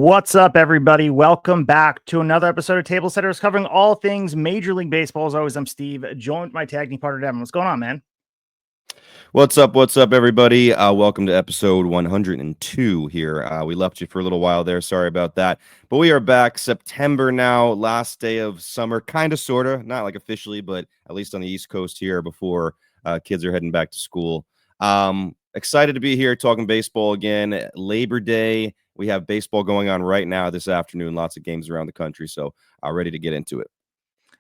What's up, everybody? Welcome back to another episode of TableSetters covering all things Major League Baseball. As always, I'm Steve, joined with my tag team partner, Devin. What's going on, man? What's up, everybody? Welcome to episode 102 here. We left you for a little while there. Sorry about that. But we are back. September now, last day of summer, kind of, sort of, not like officially, but at least on the East Coast here before kids are heading back to school. Excited to be here talking baseball again. Labor Day. We have baseball going on right now this afternoon. Lots of games around the country. So ready to get into it.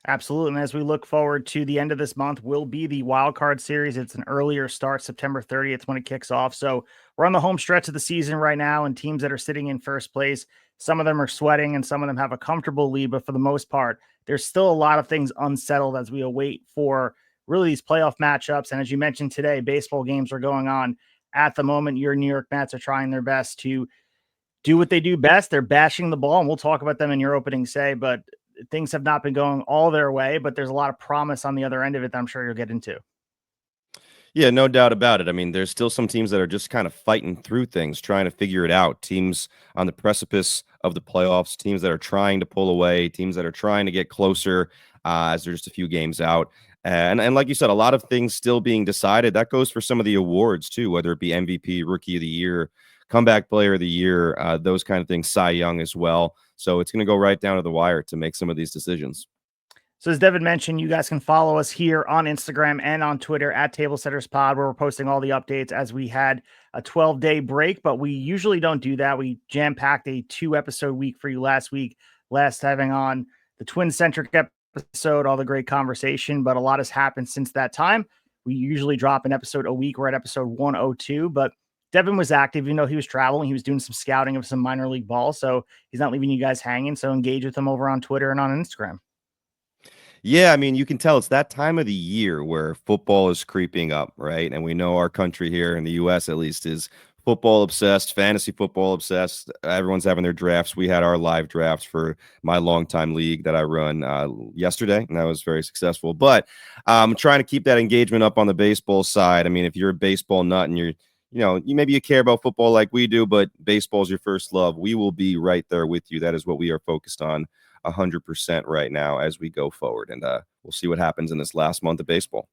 Absolutely. And as we look forward to the end of this month, will be the wild card series. It's an earlier start, September 30th when it kicks off. So we're on the home stretch of the season right now, and teams that are sitting in first place, some of them are sweating and some of them have a comfortable lead. But for the most part, there's still a lot of things unsettled as we await for really these playoff matchups. And as you mentioned today, baseball games are going on at the moment. Your New York Mets are trying their best to do what they do best. They're bashing the ball, and we'll talk about them in your opening say, but things have not been going all their way, but there's a lot of promise on the other end of it that I'm sure you'll get into. Yeah, no doubt about it. I mean, there's still some teams that are just kind of fighting through things, trying to figure it out. Teams on the precipice of the playoffs, teams that are trying to pull away, teams that are trying to get closer as they're just a few games out. And like you said, a lot of things still being decided. That goes for some of the awards too, whether it be MVP, Rookie of the Year, Comeback Player of the Year, those kind of things, Cy Young as well. So it's going to go right down to the wire to make some of these decisions. So as Devin mentioned, you guys can follow us here on Instagram and on Twitter at TableSettersPod, where we're posting all the updates as we had a 12-day break, but we usually don't do that. We jam-packed a 2-episode week for you last week, having on the Twin-centric episode, all the great conversation, but a lot has happened since that time. We usually drop an episode a week. We're at episode 102, but Devin was active, even though he was traveling. He was doing some scouting of some minor league ball, so he's not leaving you guys hanging. So engage with him over on Twitter and on Instagram. Yeah, I mean, you can tell it's that time of the year where football is creeping up, right? And we know our country here in the U.S. at least is football obsessed, fantasy football obsessed. Everyone's having their drafts. We had our live drafts for my longtime league that I run yesterday, and that was very successful. But I'm trying to keep that engagement up on the baseball side. I mean, if you're a baseball nut and you maybe you care about football like we do, but baseball is your first love, we will be right there with you. That is what we are focused on 100% right now as we go forward. And we'll see what happens in this last month of baseball.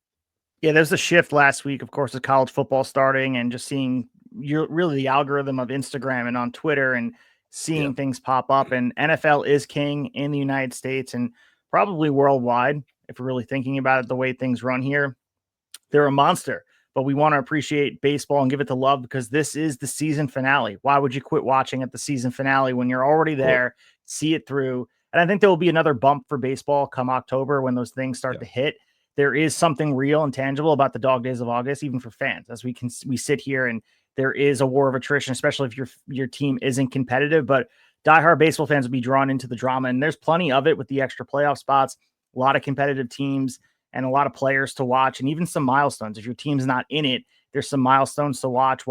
Yeah, there's a shift last week, of course, with college football starting and just seeing really the algorithm of Instagram and on Twitter and seeing things pop up. And NFL is king in the United States and probably worldwide. If we're really thinking about it, the way things run here, they're a monster. But we want to appreciate baseball and give it the love because this is the season finale. Why would you quit watching at the season finale when you're already there, see it through? And I think there will be another bump for baseball come October when those things start to hit. There is something real and tangible about the dog days of August, even for fans, as we sit here and there is a war of attrition, especially if your team isn't competitive. But diehard baseball fans will be drawn into the drama, and there's plenty of it with the extra playoff spots, a lot of competitive teams, and a lot of players to watch, and even some milestones. If your team's not in it, there's some milestones to watching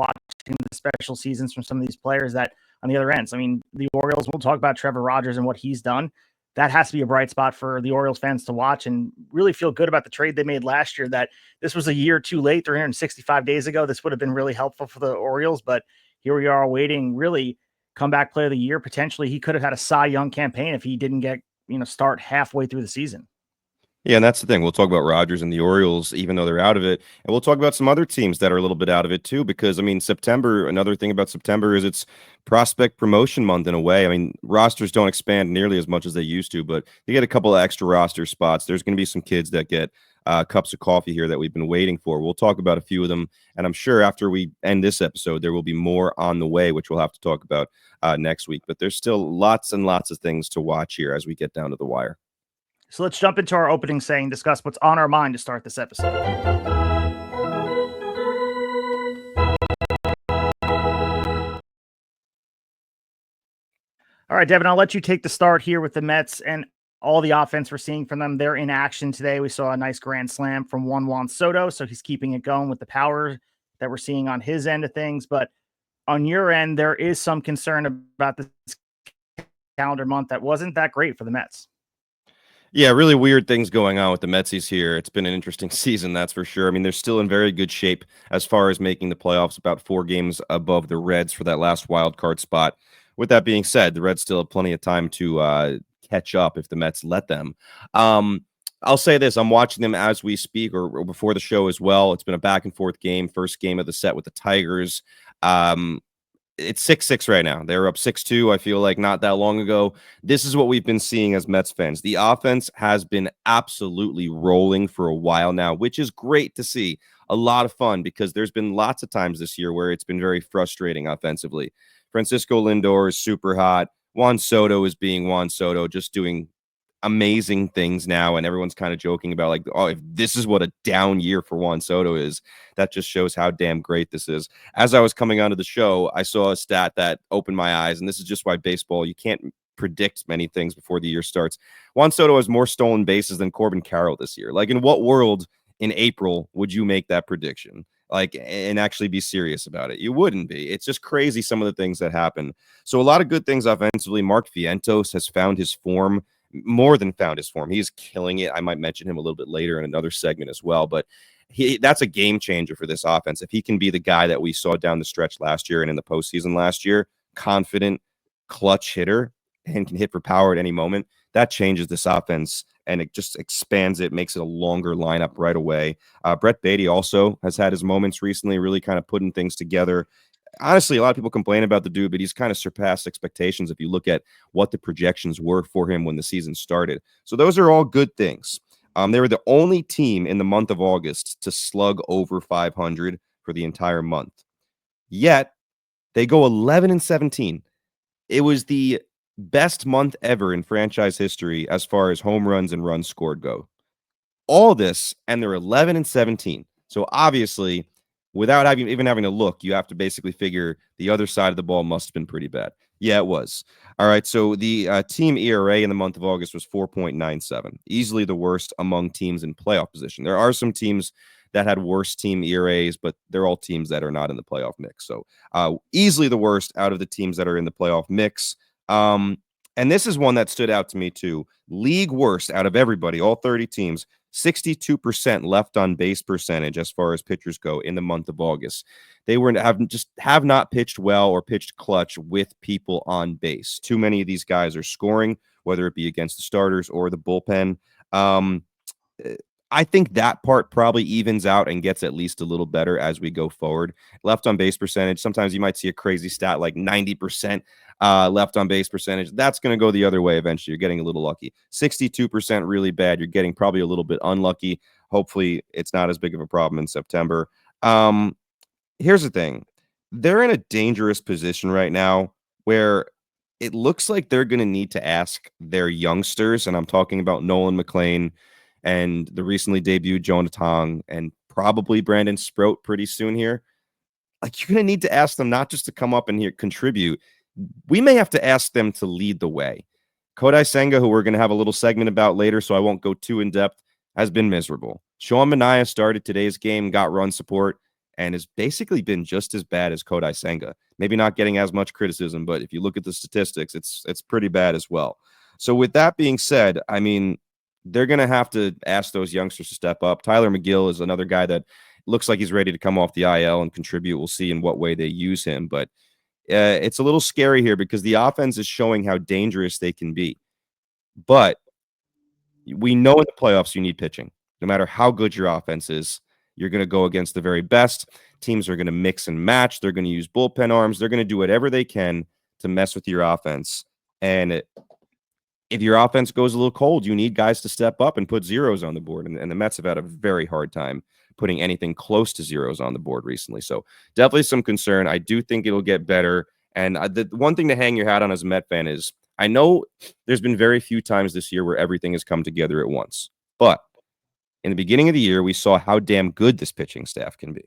the special seasons from some of these players that on the other ends. I mean, the Orioles, we'll talk about Trevor Rogers and what he's done. That has to be a bright spot for the Orioles fans to watch and really feel good about the trade they made last year, that this was a year too late, 365 days ago. This would have been really helpful for the Orioles, but here we are waiting, really comeback player of the year. Potentially he could have had a Cy Young campaign if he didn't get, start halfway through the season. Yeah, and that's the thing. We'll talk about Rodgers and the Orioles, even though they're out of it. And we'll talk about some other teams that are a little bit out of it, too, because, I mean, another thing about September is it's prospect promotion month in a way. I mean, rosters don't expand nearly as much as they used to, but they get a couple of extra roster spots. There's going to be some kids that get cups of coffee here that we've been waiting for. We'll talk about a few of them. And I'm sure after we end this episode, there will be more on the way, which we'll have to talk about next week. But there's still lots and lots of things to watch here as we get down to the wire. So let's jump into our opening saying, discuss what's on our mind to start this episode. All right, Devin, I'll let you take the start here with the Mets and all the offense we're seeing from them. They're in action today. We saw a nice grand slam from Juan Soto, so he's keeping it going with the power that we're seeing on his end of things. But on your end, there is some concern about this calendar month that wasn't that great for the Mets. Yeah, really weird things going on with the Metsies here. It's been an interesting season, that's for sure. I mean, they're still in very good shape as far as making the playoffs, about 4 games above the Reds for that last wild card spot, with that being said, the Reds still have plenty of time to catch up if the Mets let them. I'll say this. I'm watching them as we speak or before the show as well. It's been a back and forth game. First game of the set with the Tigers. It's 6-6 right now. They were up 6-2, I feel like, not that long ago. This is what we've been seeing as Mets fans. The offense has been absolutely rolling for a while now, which is great to see. A lot of fun because there's been lots of times this year where it's been very frustrating offensively. Francisco Lindor is super hot. Juan Soto is being Juan Soto, just doing amazing things now, and everyone's kind of joking about like, oh, if this is what a down year for Juan Soto is, that just shows how damn great this is. As I was coming onto the show, I saw a stat that opened my eyes, and this is just why baseball, you can't predict many things before the year starts. Juan Soto has more stolen bases than Corbin Carroll this year. Like, in what world in April would you make that prediction? Like, and actually be serious about it? You wouldn't be. It's just crazy, some of the things that happen. So a lot of good things offensively. Mark Vientos has found his form, more than found his form. He's killing it. I might mention him a little bit later in another segment as well, but that's a game changer for this offense. If he can be the guy that we saw down the stretch last year and in the postseason last year, confident, clutch hitter, and can hit for power at any moment, that changes this offense and it just expands it, makes it a longer lineup right away. Brett Beatty also has had his moments recently, really kind of putting things together. Honestly, a lot of people complain about the dude, but he's kind of surpassed expectations if you look at what the projections were for him when the season started. So those are all good things. They were the only team in the month of August to slug over 500 for the entire month. Yet they go 11-17. It was the best month ever in franchise history as far as home runs and runs scored go. All this, and they're 11-17. So obviously, without even having to look, you have to basically figure the other side of the ball must have been pretty bad. Yeah, it was. All right, so the team ERA in the month of August was 4.97, easily the worst among teams in playoff position. There are some teams that had worse team ERAs, but they're all teams that are not in the playoff mix. So easily the worst out of the teams that are in the playoff mix. And this is one that stood out to me too. League worst out of everybody, all 30 teams, 62% left on base percentage as far as pitchers go in the month of August. They have not pitched well or pitched clutch with people on base. Too many of these guys are scoring, whether it be against the starters or the bullpen. I think that part probably evens out and gets at least a little better as we go forward. Left on base percentage, sometimes you might see a crazy stat like 90% left on base percentage. That's going to go the other way eventually. You're getting a little lucky. 62% really bad. You're getting probably a little bit unlucky. Hopefully it's not as big of a problem in September. Here's the thing. They're in a dangerous position right now where it looks like they're going to need to ask their youngsters, and I'm talking about Nolan McLean and the recently debuted Jonah Tong and probably Brandon Sproat pretty soon here. Like, you're going to need to ask them not just to come up and here contribute. We may have to ask them to lead the way. Kodai Senga, who we're going to have a little segment about later, so I won't go too in depth, has been miserable. Sean Manaea started today's game, got run support, and has basically been just as bad as Kodai Senga. Maybe not getting as much criticism, but if you look at the statistics, it's pretty bad as well. So with that being said, I mean, they're going to have to ask those youngsters to step up. Tyler McGill is another guy that looks like he's ready to come off the IL and contribute. We'll see in what way they use him, but it's a little scary here because the offense is showing how dangerous they can be. But we know in the playoffs you need pitching. No matter how good your offense is, you're going to go against the very best. Teams are going to mix and match. They're going to use bullpen arms. They're going to do whatever they can to mess with your offense. And if your offense goes a little cold, you need guys to step up and put zeros on the board. And the Mets have had a very hard time putting anything close to zeros on the board recently. So definitely some concern. I do think it'll get better. And the one thing to hang your hat on as a Met fan is I know there's been very few times this year where everything has come together at once. But in the beginning of the year, we saw how damn good this pitching staff can be.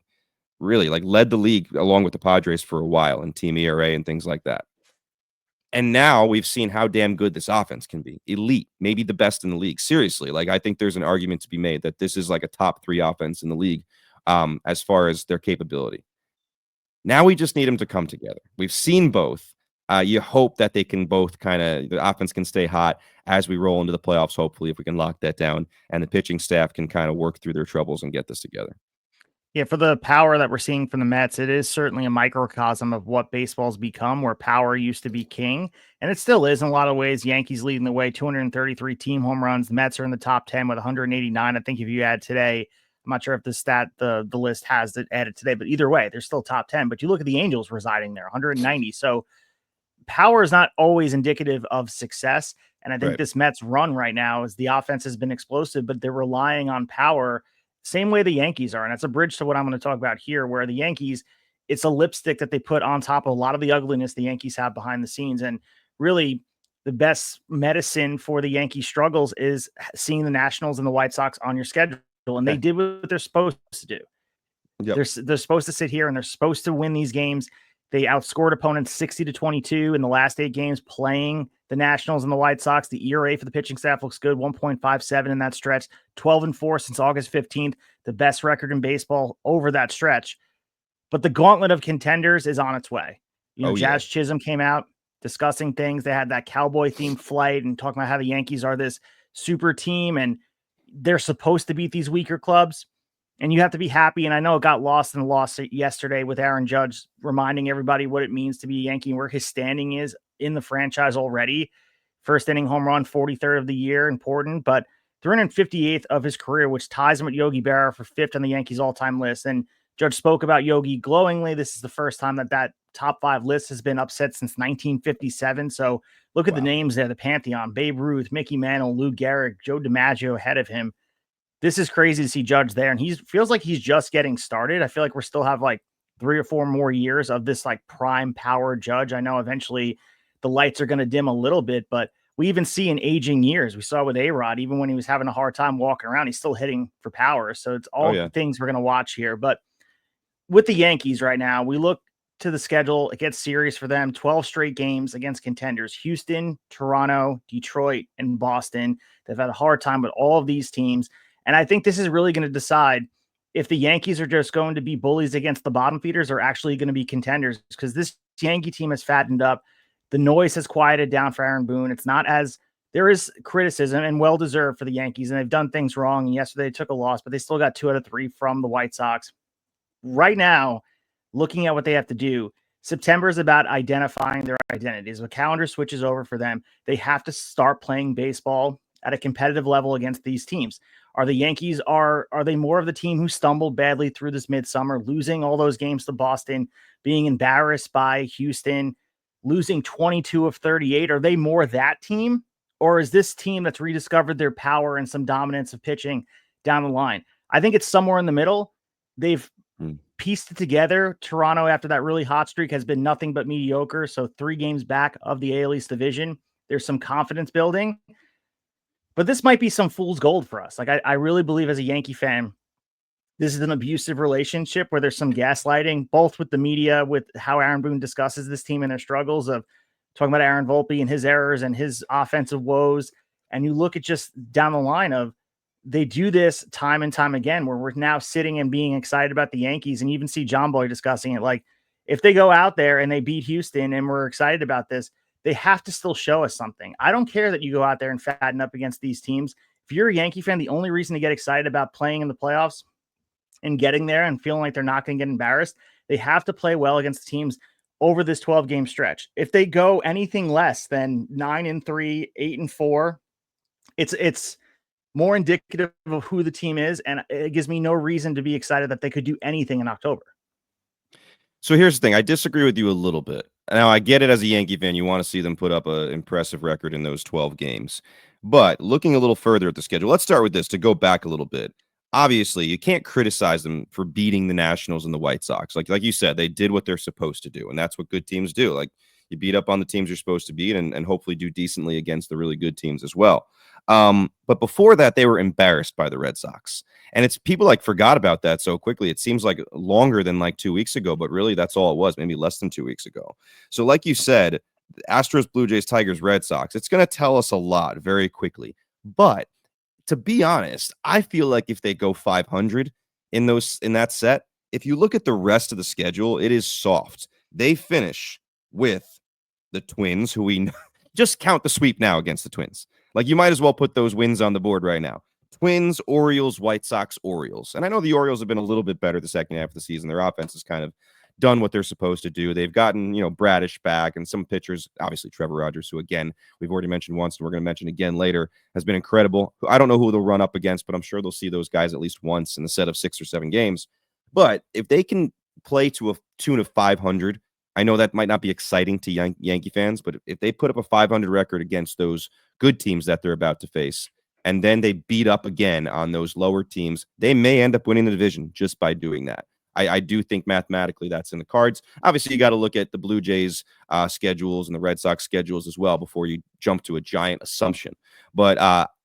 Really, like, led the league along with the Padres for a while in team ERA and things like that. And now we've seen how damn good this offense can be. Elite, maybe the best in the league. Seriously, like, I think there's an argument to be made that this is like a top 3 offense in the league as far as their capability. Now we just need them to come together. We've seen both. You hope that they can both the offense can stay hot as we roll into the playoffs, hopefully, if we can lock that down, and the pitching staff can kind of work through their troubles and get this together. Yeah, for the power that we're seeing from the Mets, it is certainly a microcosm of what baseball's become, where power used to be king. And it still is in a lot of ways. Yankees leading the way, 233 team home runs. The Mets are in the top 10 with 189. I think if you add today, I'm not sure if the list has it added today, but either way, they're still top 10. But you look at the Angels residing there, 190. So power is not always indicative of success. And I think this Mets run right now is the offense has been explosive, but they're relying on power, same way the Yankees are. And that's a bridge to what I'm going to talk about here, where the Yankees, it's a lipstick that they put on top of a lot of the ugliness the Yankees have behind the scenes. And really, the best medicine for the Yankee struggles is seeing the Nationals and the White Sox on your schedule. And they did what they're supposed to do. Yep. They're supposed to sit here and they're supposed to win these games. They outscored opponents 60-22 in the last 8 games playing the Nationals and the White Sox. The ERA for the pitching staff looks good, 1.57 in that stretch, 12-4 since August 15th, the best record in baseball over that stretch. But the gauntlet of contenders is on its way. Jazz Chisholm came out discussing things. They had that cowboy-themed flight and talking about how the Yankees are this super team and they're supposed to beat these weaker clubs. And you have to be happy. And I know it got lost in the loss yesterday with Aaron Judge reminding everybody what it means to be a Yankee and where his standing is in the franchise already. First inning home run, 43rd of the year, important, but 358th of his career, which ties him with Yogi Berra for 5th on the Yankees all-time list. And Judge spoke about Yogi glowingly. This is the first time that top 5 list has been upset since 1957. So look at the names there, the Pantheon: Babe Ruth, Mickey Mantle, Lou Gehrig, Joe DiMaggio ahead of him. This is crazy to see Judge there. And he feels like he's just getting started. I feel like we still have like 3 or 4 more years of this like prime power Judge. I know eventually the lights are going to dim a little bit, but we even see in aging years, we saw with A-Rod, even when he was having a hard time walking around, he's still hitting for power. So it's all the things we're going to watch here. But with the Yankees right now, we look to the schedule. It gets serious for them. 12 straight games against contenders: Houston, Toronto, Detroit, and Boston. They've had a hard time with all of these teams. And I think this is really going to decide if the Yankees are just going to be bullies against the bottom feeders or actually going to be contenders, because this Yankee team has fattened up. The noise has quieted down for Aaron Boone. It's not as there is criticism, and well-deserved, for the Yankees, and they've done things wrong. And yesterday they took a loss, but they still got 2 out of 3 from the White Sox. Right now, looking at what they have to do, September is about identifying their identities. The calendar switches over for them. They have to start playing baseball at a competitive level against these teams. Are the Yankees, are they more of the team who stumbled badly through this midsummer, losing all those games to Boston, being embarrassed by Houston, losing 22 of 38? Are they more that team? Or is this team that's rediscovered their power and some dominance of pitching down the line? I think it's somewhere in the middle. They've pieced it together. Toronto, after that really hot streak, has been nothing but mediocre. So 3 games back of the AL East division. There's some confidence building. But this might be some fool's gold for us. Like, I really believe as a Yankee fan, this is an abusive relationship where there's some gaslighting, both with the media, with how Aaron Boone discusses this team and their struggles, of talking about Aaron Volpe and his errors and his offensive woes. And you look at just down the line of, they do this time and time again, where we're now sitting and being excited about the Yankees, and even see John Boy discussing it. Like, if they go out there and they beat Houston and we're excited about this, they have to still show us something. I don't care that you go out there and fatten up against these teams. If you're a Yankee fan, the only reason to get excited about playing in the playoffs and getting there and feeling like they're not going to get embarrassed, they have to play well against teams over this 12-game stretch. If they go anything less than 9-3, 8-4, it's more indicative of who the team is, and it gives me no reason to be excited that they could do anything in October. So here's the thing. I disagree with you a little bit. Now, I get it as a Yankee fan. You want to see them put up an impressive record in those 12 games. But looking a little further at the schedule, let's start with this to go back a little bit. Obviously, you can't criticize them for beating the Nationals and the White Sox. Like you said, they did what they're supposed to do, and that's what good teams do. Like, you beat up on the teams you're supposed to beat and hopefully do decently against the really good teams as well. But before that, they were embarrassed by the Red Sox. And it's people like forgot about that so quickly. It seems like longer than like 2 weeks ago, but really that's all it was, maybe less than 2 weeks ago. So like you said, Astros, Blue Jays, Tigers, Red Sox, it's going to tell us a lot very quickly. But to be honest, I feel like if they go 500 in that set, if you look at the rest of the schedule, it is soft. They finish with the Twins, who we just count the sweep now against the Twins. Like, you might as well put those wins on the board right now. Twins, Orioles, White Sox, Orioles. And I know the Orioles have been a little bit better the second half of the season. Their offense has kind of done what they're supposed to do. They've gotten, Bradish back and some pitchers, obviously Trevor Rogers, who, again, we've already mentioned once and we're going to mention again later, has been incredible. I don't know who they'll run up against, but I'm sure they'll see those guys at least once in a set of 6 or 7 games. But if they can play to a tune of 500, I know that might not be exciting to Yankee fans, but if they put up a 500 record against those good teams that they're about to face, and then they beat up again on those lower teams, they may end up winning the division just by doing that. I do think mathematically that's in the cards. Obviously, you got to look at the Blue Jays schedules and the Red Sox schedules as well before you jump to a giant assumption. But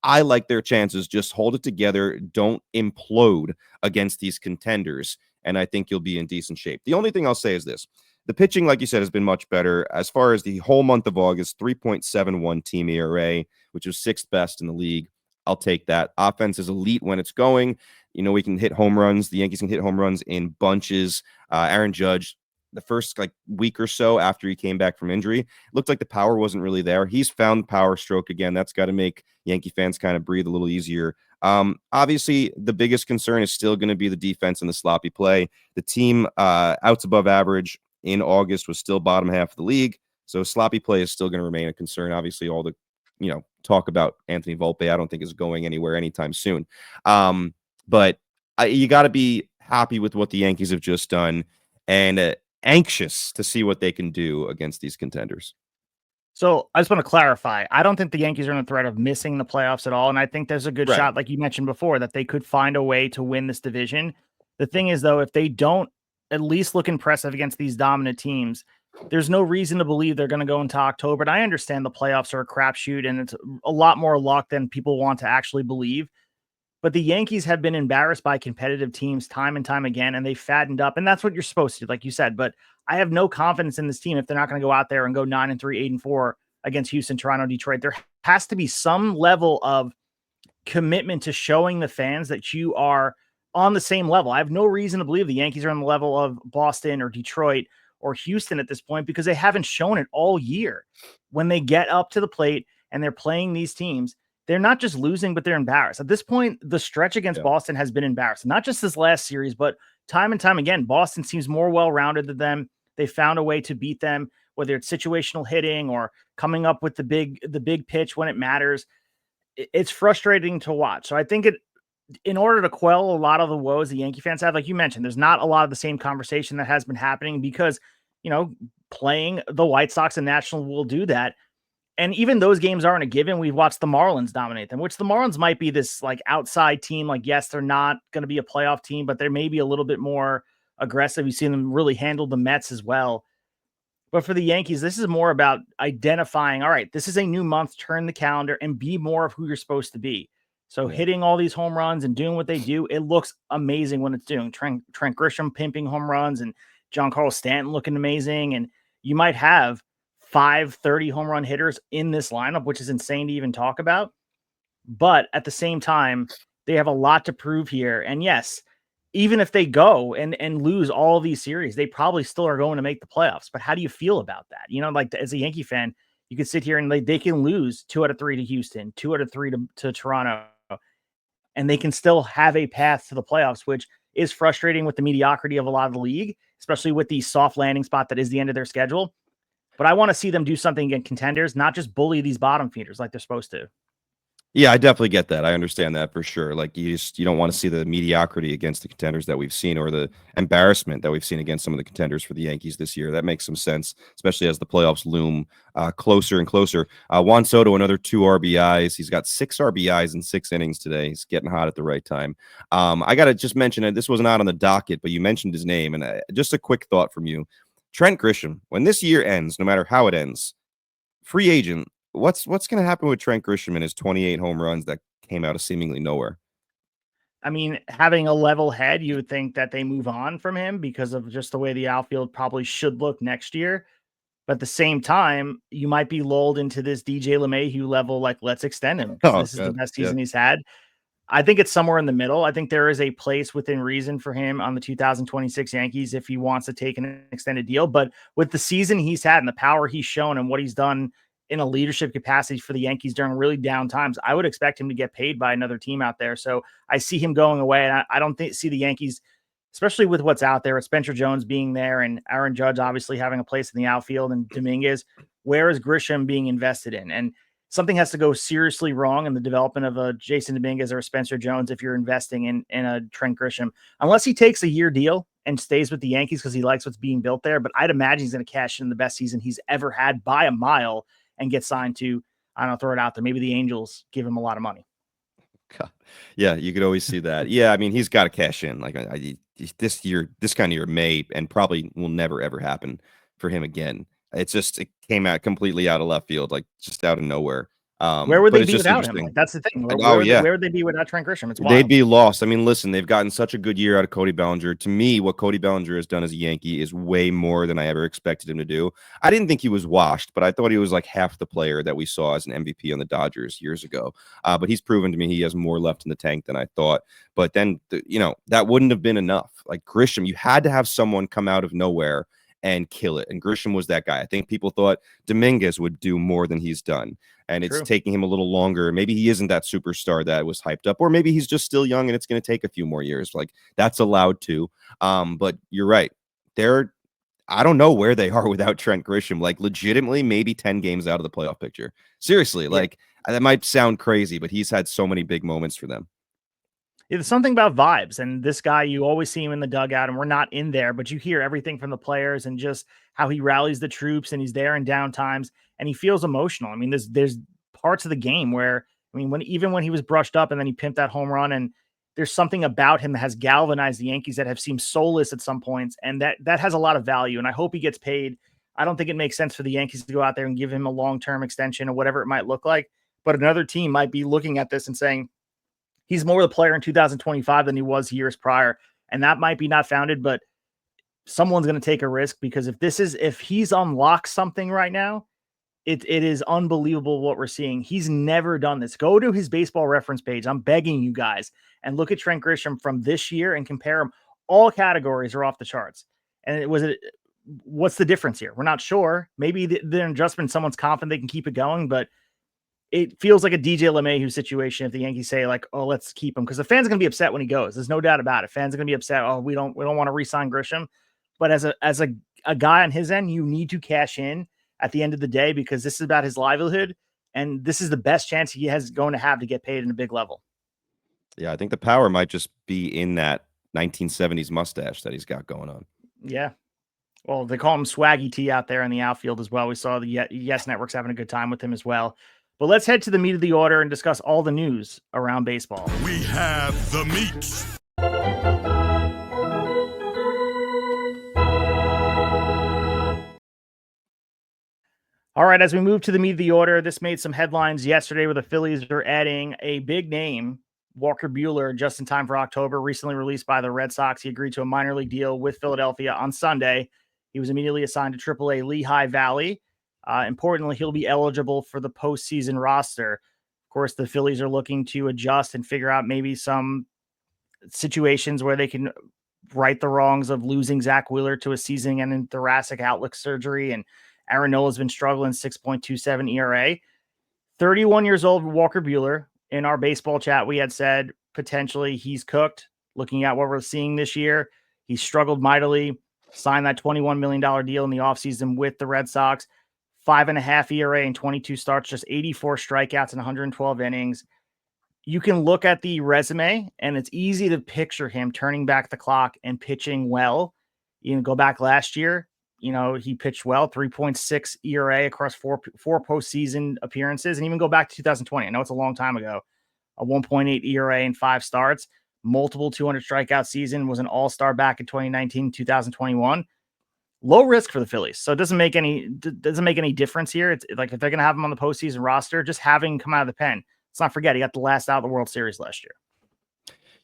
I like their chances. Just hold it together. Don't implode against these contenders, and I think you'll be in decent shape. The only thing I'll say is this. The pitching, like you said, has been much better. As far as the whole month of August, 3.71 team ERA, which was 6th best in the league. I'll take that. Offense is elite when it's going. We can hit home runs. The Yankees can hit home runs in bunches. Aaron Judge, the first week or so after he came back from injury, looked like the power wasn't really there. He's found the power stroke again. That's got to make Yankee fans kind of breathe a little easier. Obviously, the biggest concern is still going to be the defense and the sloppy play. The team outs above average in August was still bottom half of the league. So sloppy play is still going to remain a concern. Obviously, all the talk about Anthony Volpe, I don't think is going anywhere anytime soon. But you got to be happy with what the Yankees have just done and anxious to see what they can do against these contenders. So I just want to clarify. I don't think the Yankees are in the threat of missing the playoffs at all. And I think there's a good shot, like you mentioned before, that they could find a way to win this division. The thing is, though, if they don't at least look impressive against these dominant teams, there's no reason to believe they're going to go into October. And I understand the playoffs are a crapshoot and it's a lot more luck than people want to actually believe. But the Yankees have been embarrassed by competitive teams time and time again, and they fattened up. And that's what you're supposed to do, like you said. But I have no confidence in this team if they're not going to go out there and go 9-3, 8-4 against Houston, Toronto, Detroit. There has to be some level of commitment to showing the fans that you are on the same level. I have no reason to believe the Yankees are on the level of Boston or Detroit or Houston at this point because they haven't shown it all year. When they get up to the plate and they're playing these teams, they're not just losing, but they're embarrassed. At this point, the stretch against Boston has been embarrassing. Not just this last series, but time and time again. Boston seems more well-rounded than them. They found a way to beat them, whether it's situational hitting or coming up with the big pitch when it matters. It's frustrating to watch. So I think in order to quell a lot of the woes the Yankee fans have, like you mentioned, there's not a lot of the same conversation that has been happening because, playing the White Sox and Nationals will do that. And even those games aren't a given. We've watched the Marlins dominate them, which the Marlins might be this outside team. Yes, they're not going to be a playoff team, but they're maybe a little bit more aggressive. You've seen them really handle the Mets as well. But for the Yankees, this is more about identifying, all right, this is a new month, turn the calendar and be more of who you're supposed to be. So hitting all these home runs and doing what they do, it looks amazing when it's doing. Trent Grisham pimping home runs and Giancarlo Stanton looking amazing. And you might have 5 30 home run hitters in this lineup, which is insane to even talk about. But at the same time, they have a lot to prove here. And yes, even if they go and lose all these series, they probably still are going to make the playoffs. But how do you feel about that? As a Yankee fan, you could sit here and they can lose 2 out of 3 to Houston, 2 out of 3 to Toronto, and they can still have a path to the playoffs, which is frustrating with the mediocrity of a lot of the league, especially with the soft landing spot that is the end of their schedule. But I want to see them do something against contenders, not just bully these bottom feeders like they're supposed to. Yeah, I definitely get that. I understand that for sure. You don't want to see the mediocrity against the contenders that we've seen or the embarrassment that we've seen against some of the contenders for the Yankees this year. That makes some sense, especially as the playoffs loom closer and closer. Juan Soto, another 2 RBIs. He's got 6 RBIs in 6 innings today. He's getting hot at the right time. I got to just mention it. This was not on the docket, but you mentioned his name. And just a quick thought from you. Trent Grisham, when this year ends, no matter how it ends, free agent, what's going to happen with Trent Grisham and his 28 home runs that came out of seemingly nowhere? I mean, having a level head, you would think that they move on from him because of just the way the outfield probably should look next year. But at the same time, you might be lulled into this DJ LeMahieu level, let's extend him. This is the best season he's had. I think it's somewhere in the middle. I think there is a place within reason for him on the 2026 Yankees if he wants to take an extended deal. But with the season he's had and the power he's shown and what he's done in a leadership capacity for the Yankees during really down times. I would expect him to get paid by another team out there. So I see him going away, and I don't see the Yankees, especially with what's out there, with Spencer Jones being there and Aaron Judge obviously having a place in the outfield and Dominguez. Where is Grisham being invested in? And something has to go seriously wrong in the development of a Jason Dominguez or a Spencer Jones if you're investing in a Trent Grisham, unless he takes a year deal and stays with the Yankees because he likes what's being built there. But I'd imagine he's going to cash in the best season he's ever had by a mile and get signed to, I don't know, throw it out there. Maybe the Angels give him a lot of money. God. Yeah, you could always see that. Yeah, I mean, he's got to cash in. Like this kind of year may and probably will never ever happen for him again. It came out completely out of left field, like just out of nowhere. Where would they be without him? Like, that's the thing. Where would they be without Trent Grisham? It's wild. They'd be lost. I mean, listen, they've gotten such a good year out of Cody Bellinger. To me, what Cody Bellinger has done as a Yankee is way more than I ever expected him to do. I didn't think he was washed, but I thought he was like half the player that we saw as an MVP on the Dodgers years ago. But he's proven to me he has more left in the tank than I thought. But then, that wouldn't have been enough. Like Grisham, you had to have someone come out of nowhere and kill it. And Grisham was that guy. I think people thought Dominguez would do more than he's done. And it's taking him a little longer. Maybe he isn't that superstar that was hyped up, or maybe he's just still young and it's going to take a few more years. Like that's allowed to. But you're right. I don't know where they are without Trent Grisham. Like legitimately, maybe 10 games out of the playoff picture. Seriously, like that might sound crazy, but he's had so many big moments for them. It's something about vibes, and this guy, you always see him in the dugout, and we're not in there, but you hear everything from the players and just how he rallies the troops, and he's there in down times, and he feels emotional. I mean, there's parts of the game where, even when he was brushed up and then he pimped that home run, and there's something about him that has galvanized the Yankees that have seemed soulless at some points, and that has a lot of value, and I hope he gets paid. I don't think it makes sense for the Yankees to go out there and give him a long-term extension or whatever it might look like, but another team might be looking at this and saying, he's more the player in 2025 than he was years prior. And that might be not founded, but someone's going to take a risk, because if he's unlocked something right now, it is unbelievable what we're seeing. He's never done this. Go to his Baseball Reference page. I'm begging you guys, and look at Trent Grisham from this year and compare him. All categories are off the charts. And what's the difference here? We're not sure. Maybe the adjustment, someone's confident they can keep it going, but it feels like a DJ LeMahieu situation if the Yankees say like, oh, let's keep him, because the fans are going to be upset when he goes. There's no doubt about it. Fans are going to be upset. Oh, we don't want to re-sign Grisham. But as a guy on his end, you need to cash in at the end of the day, because this is about his livelihood, and this is the best chance he has going to have to get paid in a big level. Yeah, I think the power might just be in that 1970s mustache that he's got going on. Yeah. Well, they call him Swaggy T out there in the outfield as well. We saw the Yes Network's having a good time with him as well. But let's head to the meat of the order and discuss all the news around baseball. We have the meat. All right, as we move to the meat of the order, this made some headlines yesterday where the Phillies are adding a big name, Walker Buehler, just in time for October, recently released by the Red Sox. He agreed to a minor league deal with Philadelphia on Sunday. He was immediately assigned to AAA Lehigh Valley. Importantly, he'll be eligible for the postseason roster. Of course, the Phillies are looking to adjust and figure out maybe some situations where they can right the wrongs of losing Zach Wheeler to a season-ending thoracic outlet surgery. And Aaron Nola's been struggling, 6.27 ERA. 31 years old, Walker Buehler. In our baseball chat, we had said potentially he's cooked. Looking at what we're seeing this year, he struggled mightily, signed that $21 million deal in the offseason with the Red Sox. 5.5 ERA and 22 starts, just 84 strikeouts and 112 innings. You can look at the resume, and it's easy to picture him turning back the clock and pitching well. You can go back last year. He pitched well, 3.6 ERA across four postseason appearances, and even go back to 2020. I know it's a long time ago. A 1.8 ERA and 5 starts, multiple 200 strikeout season, was an all-star back in 2019, 2021. Low risk for the Phillies. So it doesn't make any difference here. It's like if they're going to have him on the postseason roster, just having him come out of the pen. Let's not forget, he got the last out of the World Series last year.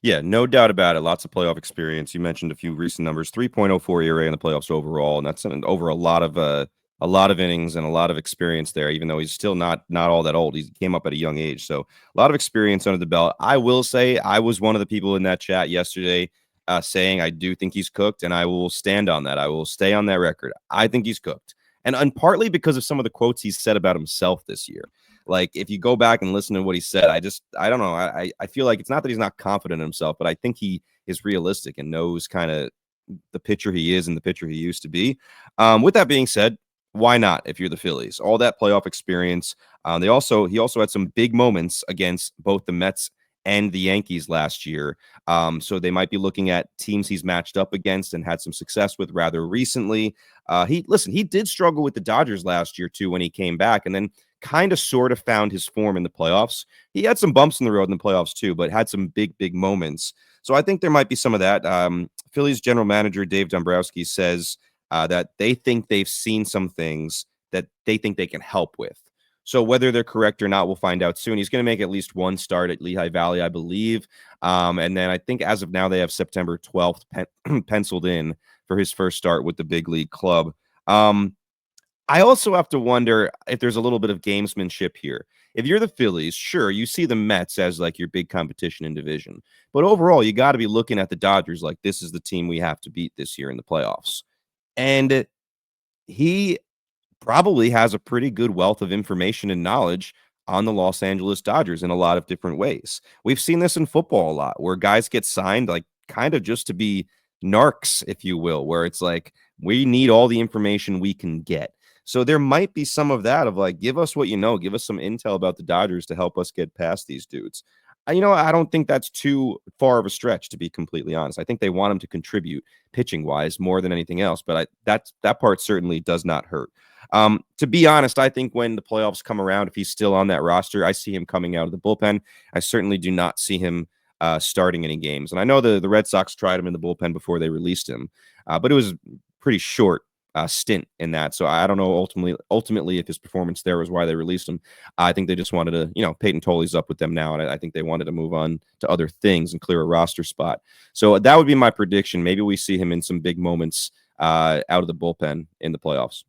Yeah, no doubt about it. Lots of playoff experience. You mentioned a few recent numbers, 3.04 ERA in the playoffs overall, and that's over a lot of innings and a lot of experience there, even though he's still not all that old. He came up at a young age. So a lot of experience under the belt. I will say I was one of the people in that chat yesterday saying I do think he's cooked, and I will stand on that. I will stay on that record. I think he's cooked. and partly because of some of the quotes he's said about himself this year. Like, if you go back and listen to what he said, I don't know. I feel like it's not that he's not confident in himself, but I think he is realistic and knows kind of the pitcher he is and the pitcher he used to be. With that being said, why not if you're the Phillies? All that playoff experience. He also had some big moments against both the Mets and the Yankees last year. So they might be looking at teams he's matched up against and had some success with rather recently. He did struggle with the Dodgers last year too when he came back, and then kind of sort of found his form in the playoffs. He had some bumps in the road in the playoffs too, but had some big moments. So I think there might be some of that. Phillies general manager Dave Dombrowski says that they think they've seen some things that they think they can help with. So whether they're correct or not, we'll find out soon. He's going to make at least one start at Lehigh Valley, I believe. And then I think as of now, they have September 12th penciled in for his first start with the big league club. I also have to wonder if there's a little bit of gamesmanship here. If you're the Phillies, sure, you see the Mets as like your big competition in division. But overall, you got to be looking at the Dodgers like this is the team we have to beat this year in the playoffs. And he probably has a pretty good wealth of information and knowledge on the Los Angeles Dodgers in a lot of different ways. We've seen this in football a lot where guys get signed like kind of just to be narcs, if you will, where it's like we need all the information we can get. So there might be some of that of like, give us what you know, give us some intel about the Dodgers to help us get past these dudes. I don't think that's too far of a stretch, to be completely honest. I think they want him to contribute pitching wise more than anything else, but that part certainly does not hurt. To be honest, I think when the playoffs come around, if he's still on that roster, I see him coming out of the bullpen. I certainly do not see him starting any games. And I know the Red Sox tried him in the bullpen before they released him, but it was pretty short stint in that. So I don't know ultimately if his performance there was why they released him. I think they just wanted to, Peyton Tolley's up with them now, and I think they wanted to move on to other things and clear a roster spot. So that would be my prediction. Maybe we see him in some big moments out of the bullpen in the playoffs.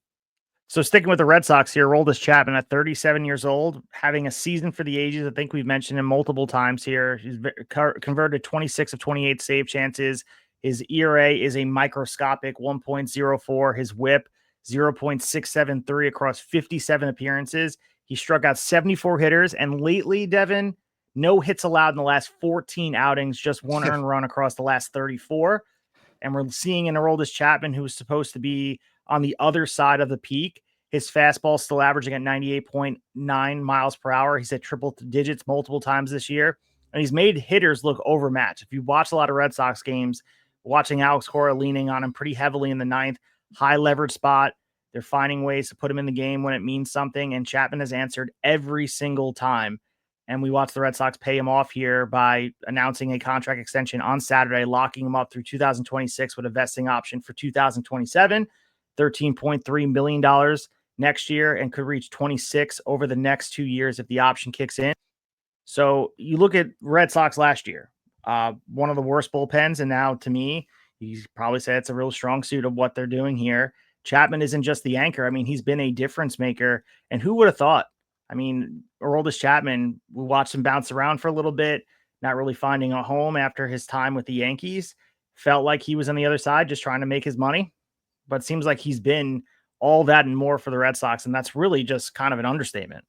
So sticking with the Red Sox here, Aroldis Chapman at 37 years old, having a season for the ages. I think we've mentioned him multiple times here. He's converted 26 of 28 save chances. His ERA is a microscopic 1.04. His WHIP, 0.673 across 57 appearances. He struck out 74 hitters. And lately, Devin, no hits allowed in the last 14 outings, just one earned run across the last 34. And we're seeing an Aroldis Chapman who was supposed to be on the other side of the peak. His fastball still averaging at 98.9 miles per hour. He's at triple digits multiple times this year. And he's made hitters look overmatched. If you watch a lot of Red Sox games, watching Alex Cora leaning on him pretty heavily in the ninth, high leverage spot. They're finding ways to put him in the game when it means something. And Chapman has answered every single time. And we watched the Red Sox pay him off here by announcing a contract extension on Saturday, locking him up through 2026 with a vesting option for 2027, $13.3 million next year, and could reach 26 over the next 2 years if the option kicks in. So you look at Red Sox last year, one of the worst bullpens. And now to me, you probably say it's a real strong suit of what they're doing here. Chapman isn't just the anchor. I mean, he's been a difference maker. And who would have thought? I mean, Aroldis Chapman, we watched him bounce around for a little bit, not really finding a home after his time with the Yankees. Felt like he was on the other side, just trying to make his money. But it seems like he's been all that and more for the Red Sox. And that's really just kind of an understatement.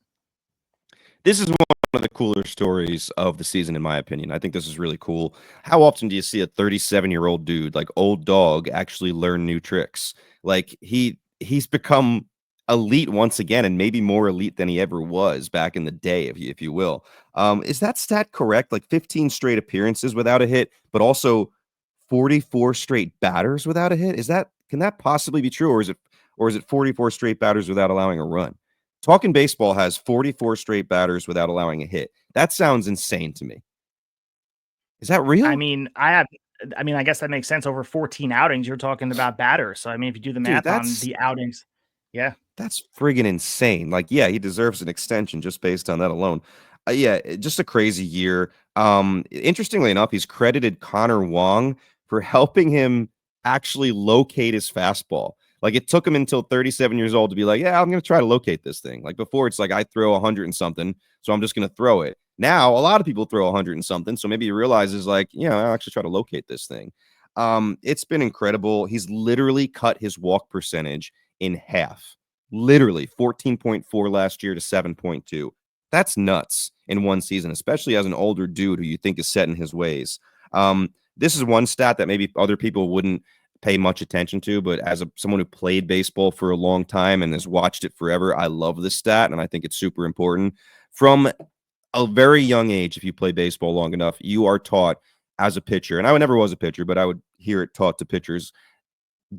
This is one of the cooler stories of the season, in my opinion. I think this is really cool. How often do you see a 37-year-old dude, like old dog, actually learn new tricks? Like he's become elite once again, and maybe more elite than he ever was back in the day, if you will. Is that stat correct? Like 15 straight appearances without a hit, but also 44 straight batters without a hit? Can that possibly be true, or is it 44 straight batters without allowing a run? Talking Baseball has 44 straight batters without allowing a hit. That sounds insane to me. Is that real? I mean, I guess that makes sense. Over 14 outings, you're talking about batters. So, I mean, if you do the math on the outings, yeah. That's friggin' insane. Like, yeah, he deserves an extension just based on that alone. Yeah, just a crazy year. Interestingly enough, he's credited Connor Wong for helping him actually locate his fastball. Like, it took him until 37 years old to be like, yeah, I'm going to try to locate this thing. Like, before, it's like, I throw 100 and something, so I'm just going to throw it. Now, a lot of people throw 100 and something, so maybe he realizes, like, yeah, I'll actually try to locate this thing. It's been incredible. He's literally cut his walk percentage in half Literally 14.4 last year to 7.2. That's nuts in one season, especially as an older dude who you think is set in his ways. This is one stat that maybe other people wouldn't pay much attention to, but as someone who played baseball for a long time and has watched it forever, I love this stat, and I think it's super important. From a very young age, if you play baseball long enough, you are taught as a pitcher, and I never was a pitcher, but I would hear it taught to pitchers,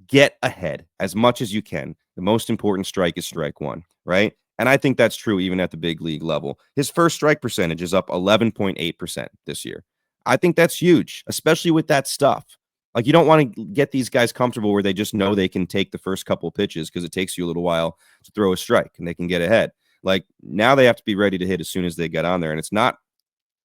get ahead as much as you can. The most important strike is strike one, right? And I think that's true even at the big league level. His first strike percentage is up 11.8% this year. I think that's huge, especially with that stuff. Like, you don't want to get these guys comfortable where they just know they can take the first couple of pitches because it takes you a little while to throw a strike and they can get ahead. Like, now they have to be ready to hit as soon as they get on there. And it's not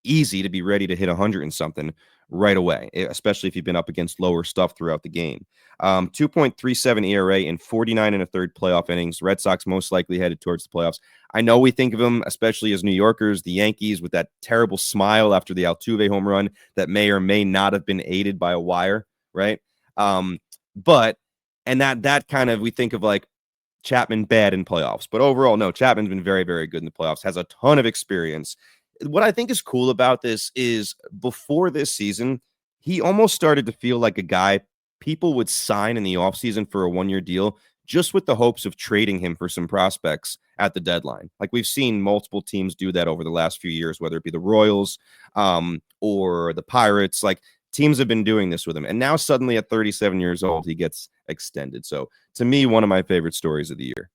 easy to be ready to hit 100 and something right away, especially if you've been up against lower stuff throughout the game. 2.37 ERA in 49 and a third playoff innings. Red Sox most likely headed towards the playoffs. I know we think of them, especially as New Yorkers, the Yankees, with that terrible smile after the Altuve home run that may or may not have been aided by a wire, right? But that kind of, we think of like Chapman bad in playoffs, but overall, no, Chapman's been very, very good in the playoffs, has a ton of experience. What I think is cool about this is before this season, he almost started to feel like a guy people would sign in the offseason for a one-year deal just with the hopes of trading him for some prospects at the deadline. Like, we've seen multiple teams do that over the last few years, whether it be the Royals or the Pirates. Like, teams have been doing this with him. And now suddenly at 37 years old, he gets extended. So to me, one of my favorite stories of the year.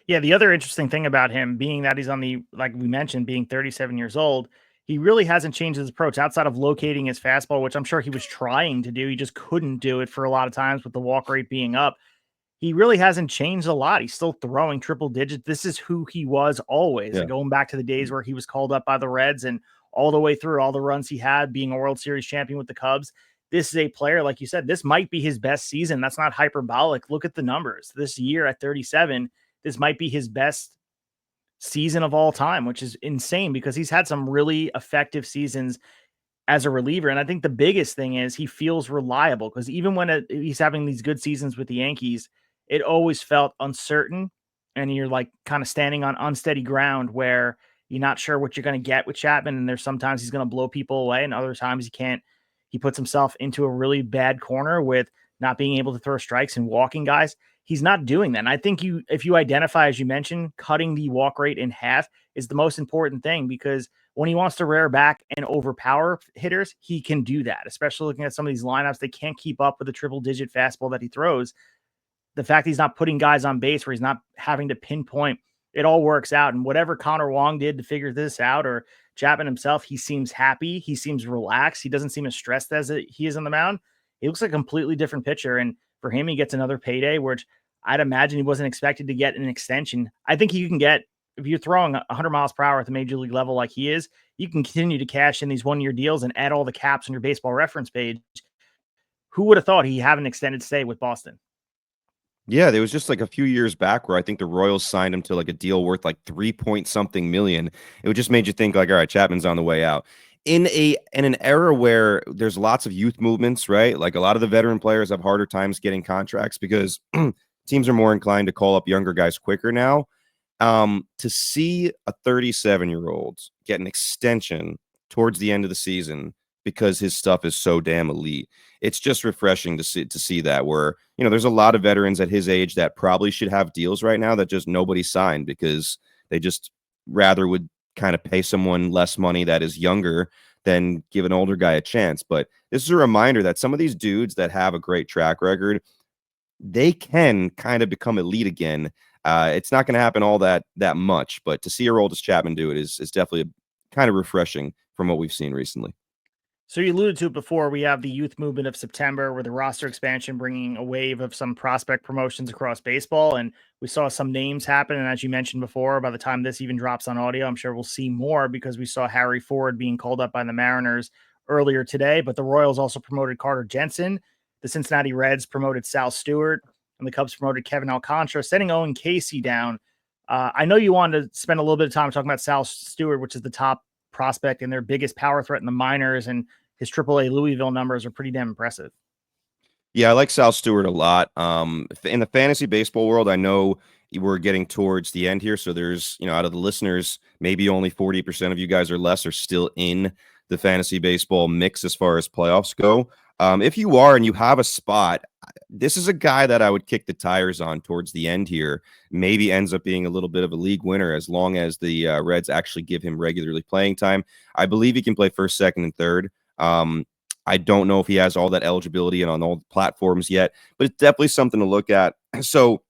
Yeah, the other interesting thing about him being that he's on the, like we mentioned, being 37 years old, he really hasn't changed his approach outside of locating his fastball, which I'm sure he was trying to do. He just couldn't do it for a lot of times with the walk rate being up. He really hasn't changed a lot. He's still throwing triple digits. This is who he was always, Yeah. going back to the days where he was called up by the Reds and all the way through all the runs he had, being a World Series champion with the Cubs. This is a player, like you said, this might be his best season. That's not hyperbolic. Look at the numbers. This year at 37, this might be his best season of all time, which is insane because he's had some really effective seasons as a reliever. And I think the biggest thing is he feels reliable, because even when he's having these good seasons with the Yankees, it always felt uncertain. And you're like kind of standing on unsteady ground where you're not sure what you're going to get with Chapman. And there's sometimes he's going to blow people away, and other times he can't. He puts himself into a really bad corner with not being able to throw strikes and walking guys. He's not doing that. And I think if you identify, as you mentioned, cutting the walk rate in half is the most important thing, because when he wants to rear back and overpower hitters, he can do that, especially looking at some of these lineups. They can't keep up with the triple digit fastball that he throws. The fact he's not putting guys on base where he's not having to pinpoint, it all works out. And whatever Connor Wong did to figure this out, or Chapman himself, he seems happy. He seems relaxed. He doesn't seem as stressed as he is on the mound. He looks like a completely different pitcher. And for him, he gets another payday, which I'd imagine he wasn't expected to get an extension. I think you can get, if you're throwing 100 miles per hour at the major league level like he is, you can continue to cash in these one-year deals and add all the caps on your baseball reference page. Who would have thought he'd have an extended stay with Boston? Yeah, there was just like a few years back where I think the Royals signed him to like a deal worth like 3-point-something million. It just made you think like, all right, Chapman's on the way out. In an era where there's lots of youth movements, right? Like, a lot of the veteran players have harder times getting contracts because teams are more inclined to call up younger guys quicker now. To see a 37-year-old get an extension towards the end of the season because his stuff is so damn elite, it's just refreshing to see that, where, you know, there's a lot of veterans at his age that probably should have deals right now that just nobody signed because they just rather would kind of pay someone less money that is younger than give an older guy a chance. But this is a reminder that some of these dudes that have a great track record, they can kind of become elite again. It's not going to happen all that much, but to see Aroldis Chapman do it is definitely kind of refreshing from what we've seen recently. So you alluded to it before. We have the youth movement of September, where the roster expansion bringing a wave of some prospect promotions across baseball. And we saw some names happen. And as you mentioned before, by the time this even drops on audio, I'm sure we'll see more, because we saw Harry Ford being called up by the Mariners earlier today. But the Royals also promoted Carter Jensen. The Cincinnati Reds promoted Sal Stewart, and the Cubs promoted Kevin Alcantara, setting Owen Casey down. I know you wanted to spend a little bit of time talking about Sal Stewart, which is the top prospect and their biggest power threat in the minors, and his AAA Louisville numbers are pretty damn impressive. Yeah, I like Sal Stewart a lot. In the fantasy baseball world, I know we're getting towards the end here. So there's, out of the listeners, maybe only 40% of you guys or less are still in the fantasy baseball mix as far as playoffs go. If you are and you have a spot, this is a guy that I would kick the tires on towards the end here. Maybe ends up being a little bit of a league winner as long as the Reds actually give him regularly playing time. I believe he can play first, second, and third. I don't know if he has all that eligibility and on all the platforms yet, but it's definitely something to look at. So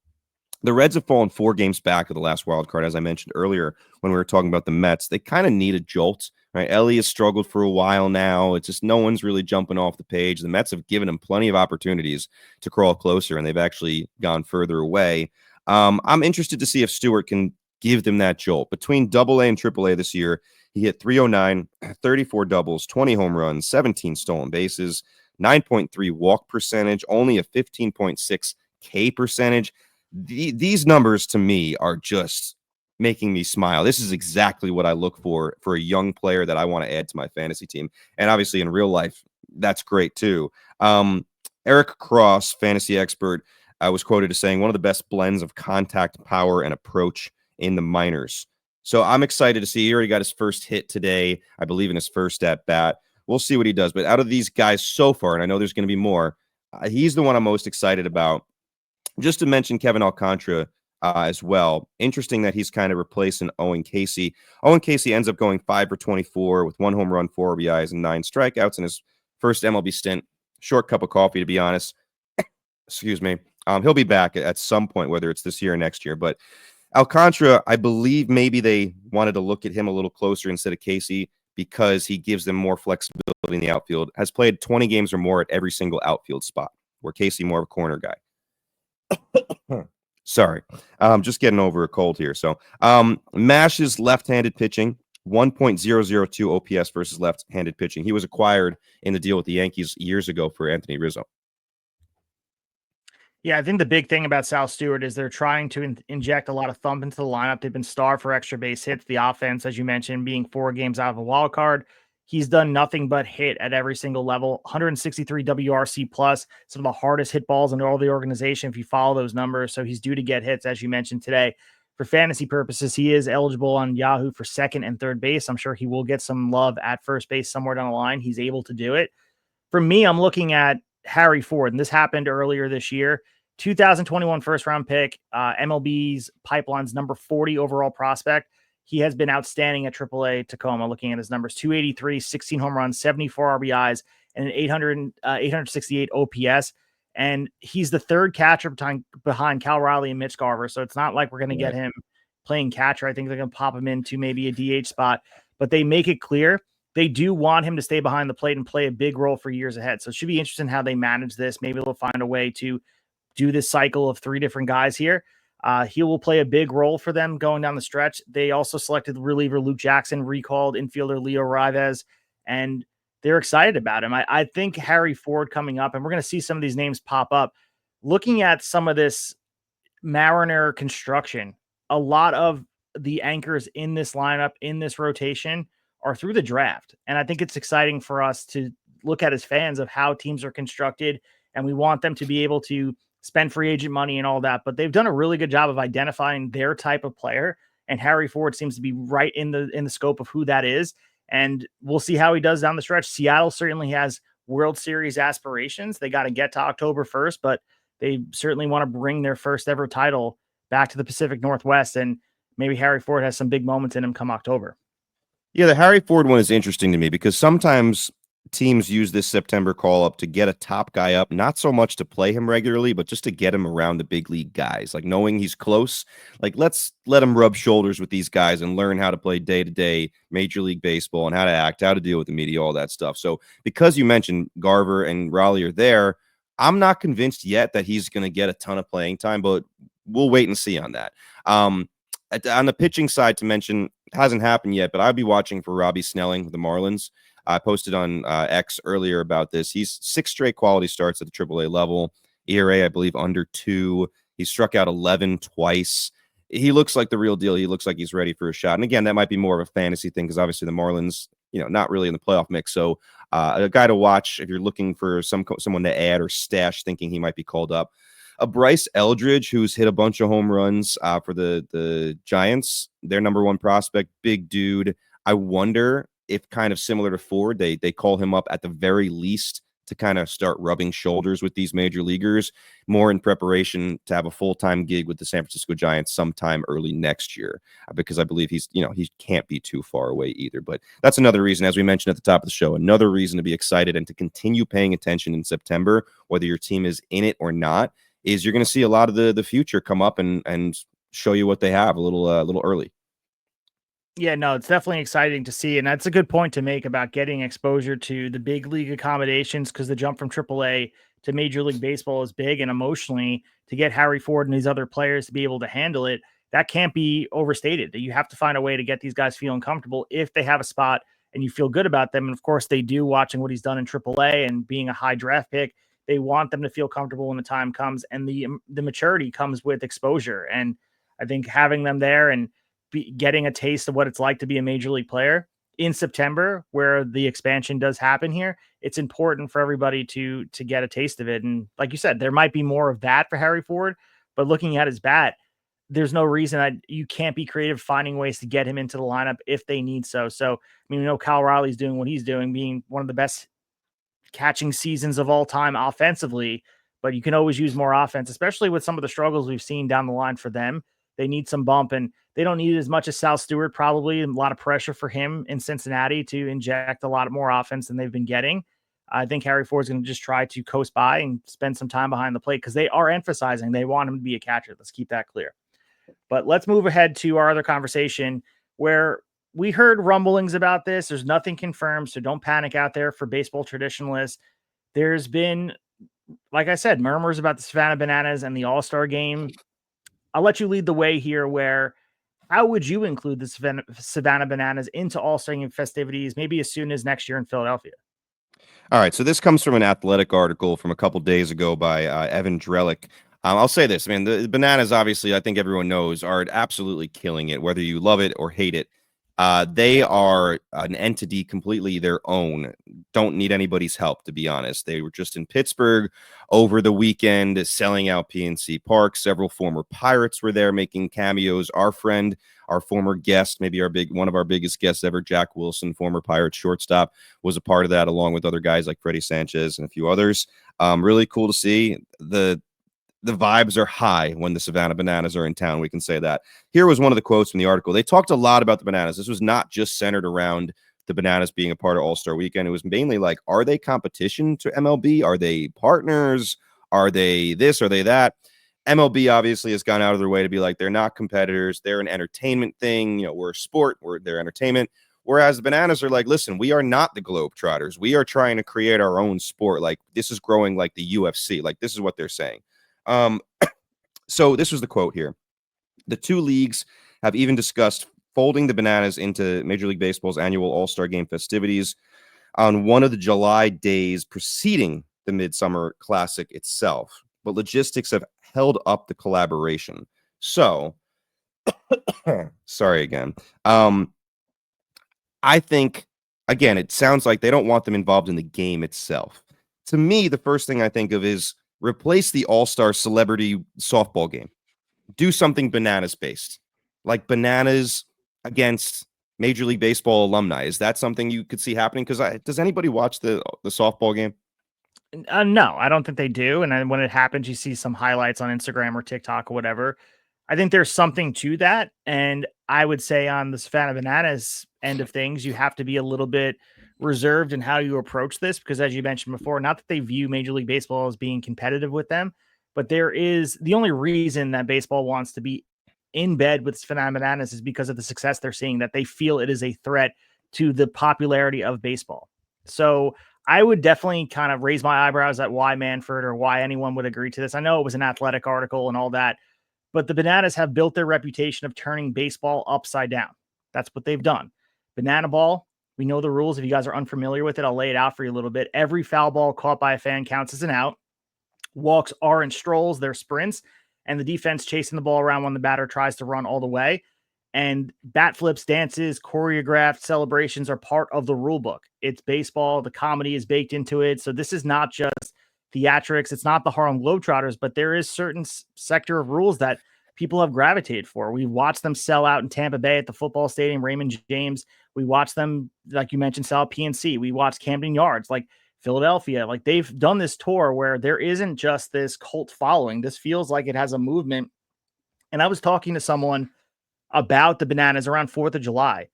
the Reds have fallen 4 games back of the last wild card, as I mentioned earlier when we were talking about the Mets. They kind of need a jolt, right? Ellie has struggled for a while now. It's just no one's really jumping off the page. The Mets have given him plenty of opportunities to crawl closer, and they've actually gone further away. I'm interested to see if Stewart can give them that jolt. Between AA and AAA this year, he hit 309, 34 doubles, 20 home runs, 17 stolen bases, 9.3 walk percentage, only a 15.6 K percentage. These numbers to me are just making me smile. This is exactly what I look for a young player that I want to add to my fantasy team. And obviously in real life, that's great too. Eric Cross, fantasy expert, was quoted as saying one of the best blends of contact, power, and approach in the minors. So I'm excited to see. He already got his first hit today, I believe, in his first at bat. We'll see what he does. But out of these guys so far, and I know there's going to be more, he's the one I'm most excited about. Just to mention Kevin Alcantara as well. Interesting that he's kind of replacing Owen Casey. Owen Casey ends up going 5 for 24 with 1 home run, 4 RBIs, and 9 strikeouts in his first MLB stint. Short cup of coffee, to be honest. Excuse me. He'll be back at some point, whether it's this year or next year. But Alcantara, I believe maybe they wanted to look at him a little closer instead of Casey because he gives them more flexibility in the outfield. Has played 20 games or more at every single outfield spot, where Casey more of a corner guy. Sorry, just getting over a cold here. So Mash's left-handed pitching, 1.002 OPS versus left-handed pitching. He was acquired in the deal with the Yankees years ago for Anthony Rizzo. Yeah, I think the big thing about Sal Stewart is they're trying to inject a lot of thump into the lineup. They've been starved for extra base hits. The offense, as you mentioned, being 4 games out of a wild card, he's done nothing but hit at every single level. 163 WRC plus, some of the hardest hit balls in all the organization if you follow those numbers. So he's due to get hits, as you mentioned today. For fantasy purposes, he is eligible on Yahoo for second and third base. I'm sure he will get some love at first base somewhere down the line. He's able to do it. For me, I'm looking at Harry Ford, and this happened earlier this year. 2021 first round pick, MLB's Pipeline's number 40 overall prospect. He has been outstanding at AAA Tacoma, looking at his numbers: 283, 16 home runs, 74 RBIs, and an 868 OPS. And he's the third catcher behind Cal Riley and Mitch Garver. So it's not like we're going to get him playing catcher. I think they're going to pop him into maybe a DH spot, but they make it clear they do want him to stay behind the plate and play a big role for years ahead. So it should be interesting how they manage this. Maybe they'll find a way to do this cycle of 3 different guys here. He will play a big role for them going down the stretch. They also selected reliever Luke Jackson, recalled infielder Leo Rivas, and they're excited about him. I think Harry Ford coming up, and we're going to see some of these names pop up. Looking at some of this Mariner construction, a lot of the anchors in this lineup, in this rotation, are through the draft. And I think it's exciting for us to look at as fans of how teams are constructed, and we want them to be able to spend free agent money and all that, but they've done a really good job of identifying their type of player. And Harry Ford seems to be right in the scope of who that is. And we'll see how he does down the stretch. Seattle certainly has World Series aspirations. They got to get to October 1st, but they certainly want to bring their first ever title back to the Pacific Northwest. And maybe Harry Ford has some big moments in him come October. Yeah, the Harry Ford one is interesting to me because sometimes teams use this September call up to get a top guy up, not so much to play him regularly, but just to get him around the big league guys, like knowing he's close. Like, let's let him rub shoulders with these guys and learn how to play day-to-day Major League Baseball and how to act, how to deal with the media, all that stuff. So because you mentioned Garver and Raleigh are there, I'm not convinced yet that he's going to get a ton of playing time, but we'll wait and see on that. On the pitching side, to mention, it hasn't happened yet, but I'll be watching for Robbie Snelling with the Marlins. I posted on X earlier about this. He's 6 straight quality starts at the AAA level. ERA, I believe, under 2. He struck out 11 twice. He looks like the real deal. He looks like he's ready for a shot. And again, that might be more of a fantasy thing because obviously the Marlins, not really in the playoff mix. So A guy to watch if you're looking for someone to add or stash thinking he might be called up. Bryce Eldridge, who's hit a bunch of home runs for the Giants, their number one prospect, big dude. I wonder if kind of similar to Ford, they call him up at the very least to kind of start rubbing shoulders with these major leaguers, more in preparation to have a full-time gig with the San Francisco Giants sometime early next year, because I believe he can't be too far away either. But that's another reason, as we mentioned at the top of the show, another reason to be excited and to continue paying attention in September, whether your team is in it or not, is you're going to see a lot of the future come up and show you what they have a little early. Yeah, no, it's definitely exciting to see. And that's a good point to make about getting exposure to the big league accommodations, because the jump from AAA to Major League Baseball is big. And emotionally, to get Harry Ford and these other players to be able to handle it, that can't be overstated. You have to find a way to get these guys feeling comfortable if they have a spot and you feel good about them. And of course, they do, watching what he's done in AAA and being a high draft pick. They want them to feel comfortable when the time comes, and the maturity comes with exposure. And I think having them there and getting a taste of what it's like to be a major league player in September, where the expansion does happen here, it's important for everybody to get a taste of it. And like you said, there might be more of that for Harry Ford, but looking at his bat, there's no reason that you can't be creative finding ways to get him into the lineup if they need so. So, I mean, we know Kyle Riley's doing what he's doing, being one of the best catching seasons of all time offensively, but you can always use more offense, especially with some of the struggles we've seen down the line for them. They need some bump, and they don't need it as much as Sal Stewart, probably. A lot of pressure for him in Cincinnati to inject a lot more offense than they've been getting. I think Harry Ford's going to just try to coast by and spend some time behind the plate, because they are emphasizing they want him to be a catcher. Let's keep that clear. But let's move ahead to our other conversation, where we heard rumblings about this. There's nothing confirmed, so don't panic out there for baseball traditionalists. There's been, like I said, murmurs about the Savannah Bananas and the All-Star game. I'll let you lead the way here, where how would you include the Savannah Bananas into All-Star game festivities, maybe as soon as next year in Philadelphia? All right, so this comes from an Athletic article from a couple days ago by Evan Drellick. I'll say this, man, the Bananas, obviously, I think everyone knows, are absolutely killing it, whether you love it or hate it. They are an entity completely their own. Don't need anybody's help, to be honest. They were just in Pittsburgh over the weekend selling out PNC Park. Several former Pirates were there making cameos. Our friend, our former guest, maybe one of our biggest guests ever, Jack Wilson, former Pirates shortstop, was a part of that, along with other guys like Freddie Sanchez and a few others. Really cool to see. The vibes are high when the Savannah Bananas are in town. We can say that. Here was one of the quotes from the article. They talked a lot about the Bananas. This was not just centered around the Bananas being a part of All-Star Weekend. It was mainly like, are they competition to MLB? Are they partners? Are they this? Are they that? MLB obviously has gone out of their way to be like, they're not competitors. They're an entertainment thing. You know, we're a sport. They're entertainment. Whereas the Bananas are like, listen, we are not the Globetrotters. We are trying to create our own sport. Like, this is growing like the UFC. Like, this is what they're saying. So this was the quote here. The two leagues have even discussed folding the Bananas into Major League Baseball's annual All-Star Game festivities on one of the July days preceding the Midsummer Classic itself. But logistics have held up the collaboration. So, sorry again. I think, again, it sounds like they don't want them involved in the game itself. To me, the first thing I think of is replace the All-Star celebrity softball game. Do something Bananas based, like Bananas against Major League Baseball alumni. Is that something you could see happening? Because does anybody watch the softball game? No, I don't think they do. And then when it happens, you see some highlights on Instagram or TikTok or whatever. I think there's something to that. And I would say on the Savannah Bananas end of things, you have to be a little bit reserved in how you approach this, because as you mentioned before, not that they view Major League Baseball as being competitive with them, but there is the only reason that baseball wants to be in bed with Savannah Bananas is because of the success they're seeing, that they feel it is a threat to the popularity of baseball. So I would definitely kind of raise my eyebrows at why Manfred or why anyone would agree to this. I know it was an Athletic article and all that, but the Bananas have built their reputation of turning baseball upside down. That's what they've done. Banana ball, we know the rules. If you guys are unfamiliar with it, I'll lay it out for you a little bit. Every foul ball caught by a fan counts as an out. Walks are in strolls, they're sprints, and the defense chasing the ball around when the batter tries to run all the way. And bat flips, dances, choreographed celebrations are part of the rule book. It's baseball. The comedy is baked into it. So this is not just theatrics. It's not the Harlem Globetrotters, but there is certain sector of rules that people have gravitated for. We watched them sell out in Tampa Bay at the football stadium, Raymond James. We watched them, like you mentioned, sell out PNC. We watched Camden Yards, like Philadelphia. Like they've done this tour where there isn't just this cult following. This feels like it has a movement. And I was talking to someone about the Bananas around 4th of July.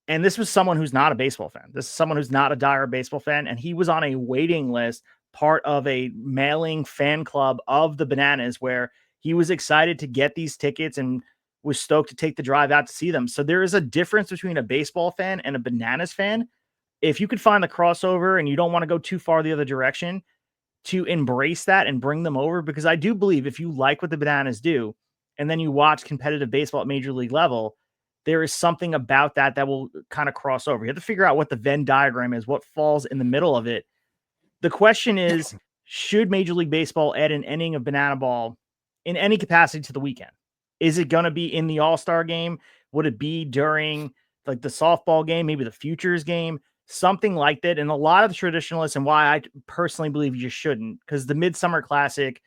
And this was someone who's not a baseball fan. This is someone who's not a dire baseball fan. And he was on a waiting list, part of a mailing fan club of the Bananas, where he was excited to get these tickets and was stoked to take the drive out to see them. So there is a difference between a baseball fan and a Bananas fan. If you could find the crossover and you don't want to go too far the other direction, to embrace that and bring them over, because I do believe if you like what the Bananas do, and then you watch competitive baseball at major league level, there is something about that that will kind of cross over. You have to figure out what the Venn diagram is, what falls in the middle of it. The question is, should Major League Baseball add an inning of banana ball in any capacity to the weekend? Is it going to be in the All-Star game? Would it be during like the softball game, maybe the Futures game, something like that? And a lot of the traditionalists, and why I personally believe you shouldn't, because the Midsummer Classic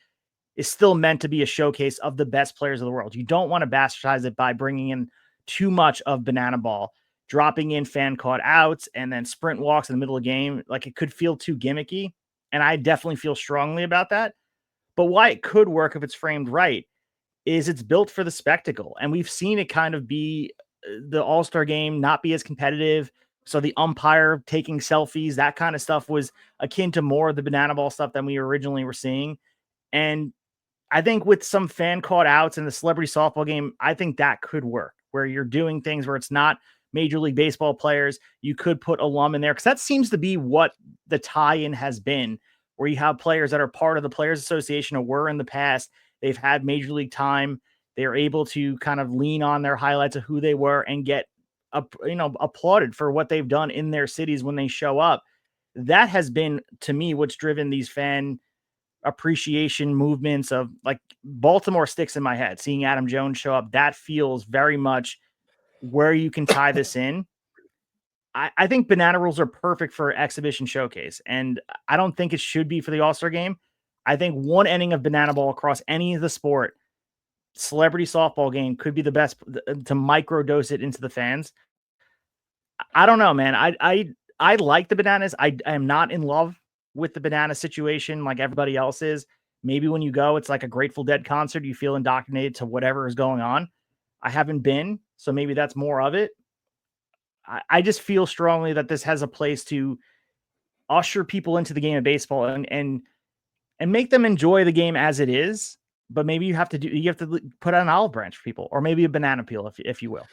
is still meant to be a showcase of the best players of the world. You don't want to bastardize it by bringing in too much of banana ball, dropping in fan caught outs and then sprint walks in the middle of the game. Like it could feel too gimmicky. And I definitely feel strongly about that. But why it could work if it's framed right is it's built for the spectacle. And we've seen it kind of be the All-Star game, not be as competitive. So the umpire taking selfies, that kind of stuff was akin to more of the banana ball stuff than we originally were seeing. And I think with some fan caught outs in the celebrity softball game, I think that could work, where you're doing things where it's not Major League Baseball players. You could put alum in there, because that seems to be what the tie-in has been, where you have players that are part of the Players Association or were in the past. They've had Major League time. They're able to kind of lean on their highlights of who they were and get applauded for what they've done in their cities when they show up. That has been, to me, what's driven these fan appreciation movements of, like, Baltimore sticks in my head. Seeing Adam Jones show up, that feels very much where you can tie this in. I think banana rules are perfect for exhibition showcase, and I don't think it should be for the All-Star game. I think one inning of banana ball across any of the sport, celebrity softball game, could be the best to microdose it into the fans. I don't know, man. I like the Bananas. I am not in love with the banana situation like everybody else is. Maybe when you go, it's like a Grateful Dead concert. You feel indoctrinated to whatever is going on. I haven't been, so maybe that's more of it. I just feel strongly that this has a place to usher people into the game of baseball and make them enjoy the game as it is. But maybe you have to put out an olive branch for people, or maybe a banana peel, if you will.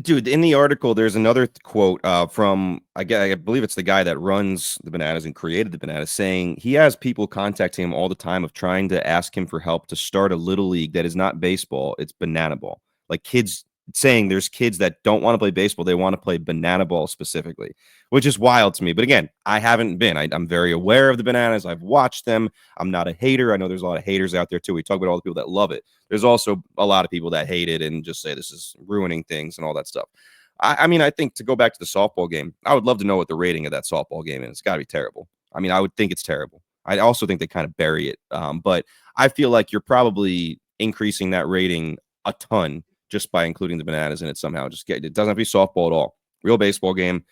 Dude, in the article, there's another quote from, I believe it's the guy that runs the Bananas and created the Bananas, saying he has people contacting him all the time of trying to ask him for help to start a little league that is not baseball, it's banana ball. Like kids saying there's kids that don't want to play baseball, they want to play banana ball specifically, which is wild to me. But again, I haven't been. I'm very aware of the Bananas. I've watched them. I'm not a hater. I know there's a lot of haters out there too. We talk about all the people that love it. There's also a lot of people that hate it and just say this is ruining things and all that stuff. I mean, I think to go back to the softball game, I would love to know what the rating of that softball game is. It's got to be terrible. I mean, I would think it's terrible. I also think they kind of bury it. But I feel like you're probably increasing that rating a ton just by including the Bananas in it somehow. It doesn't have to be softball at all. Real baseball game,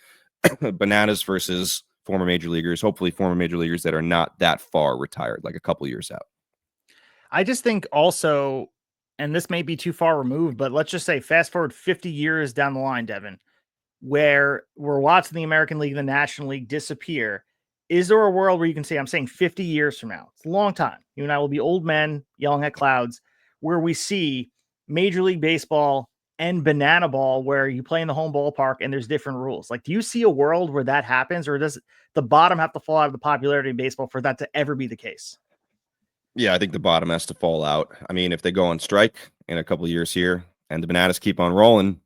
Bananas versus former major leaguers, hopefully former major leaguers that are not that far retired, like a couple years out. I just think also, and this may be too far removed, but let's just say fast forward 50 years down the line, Devin, where we're watching the American League and the National League disappear. Is there a world where you can say, I'm saying 50 years from now, it's a long time, you and I will be old men yelling at clouds, where we see Major League Baseball and banana ball, where you play in the home ballpark and there's different rules? Like, do you see a world where that happens, or does the bottom have to fall out of the popularity of baseball for that to ever be the case? Yeah, I think the bottom has to fall out. I mean, if they go on strike in a couple of years here and the Bananas keep on rolling,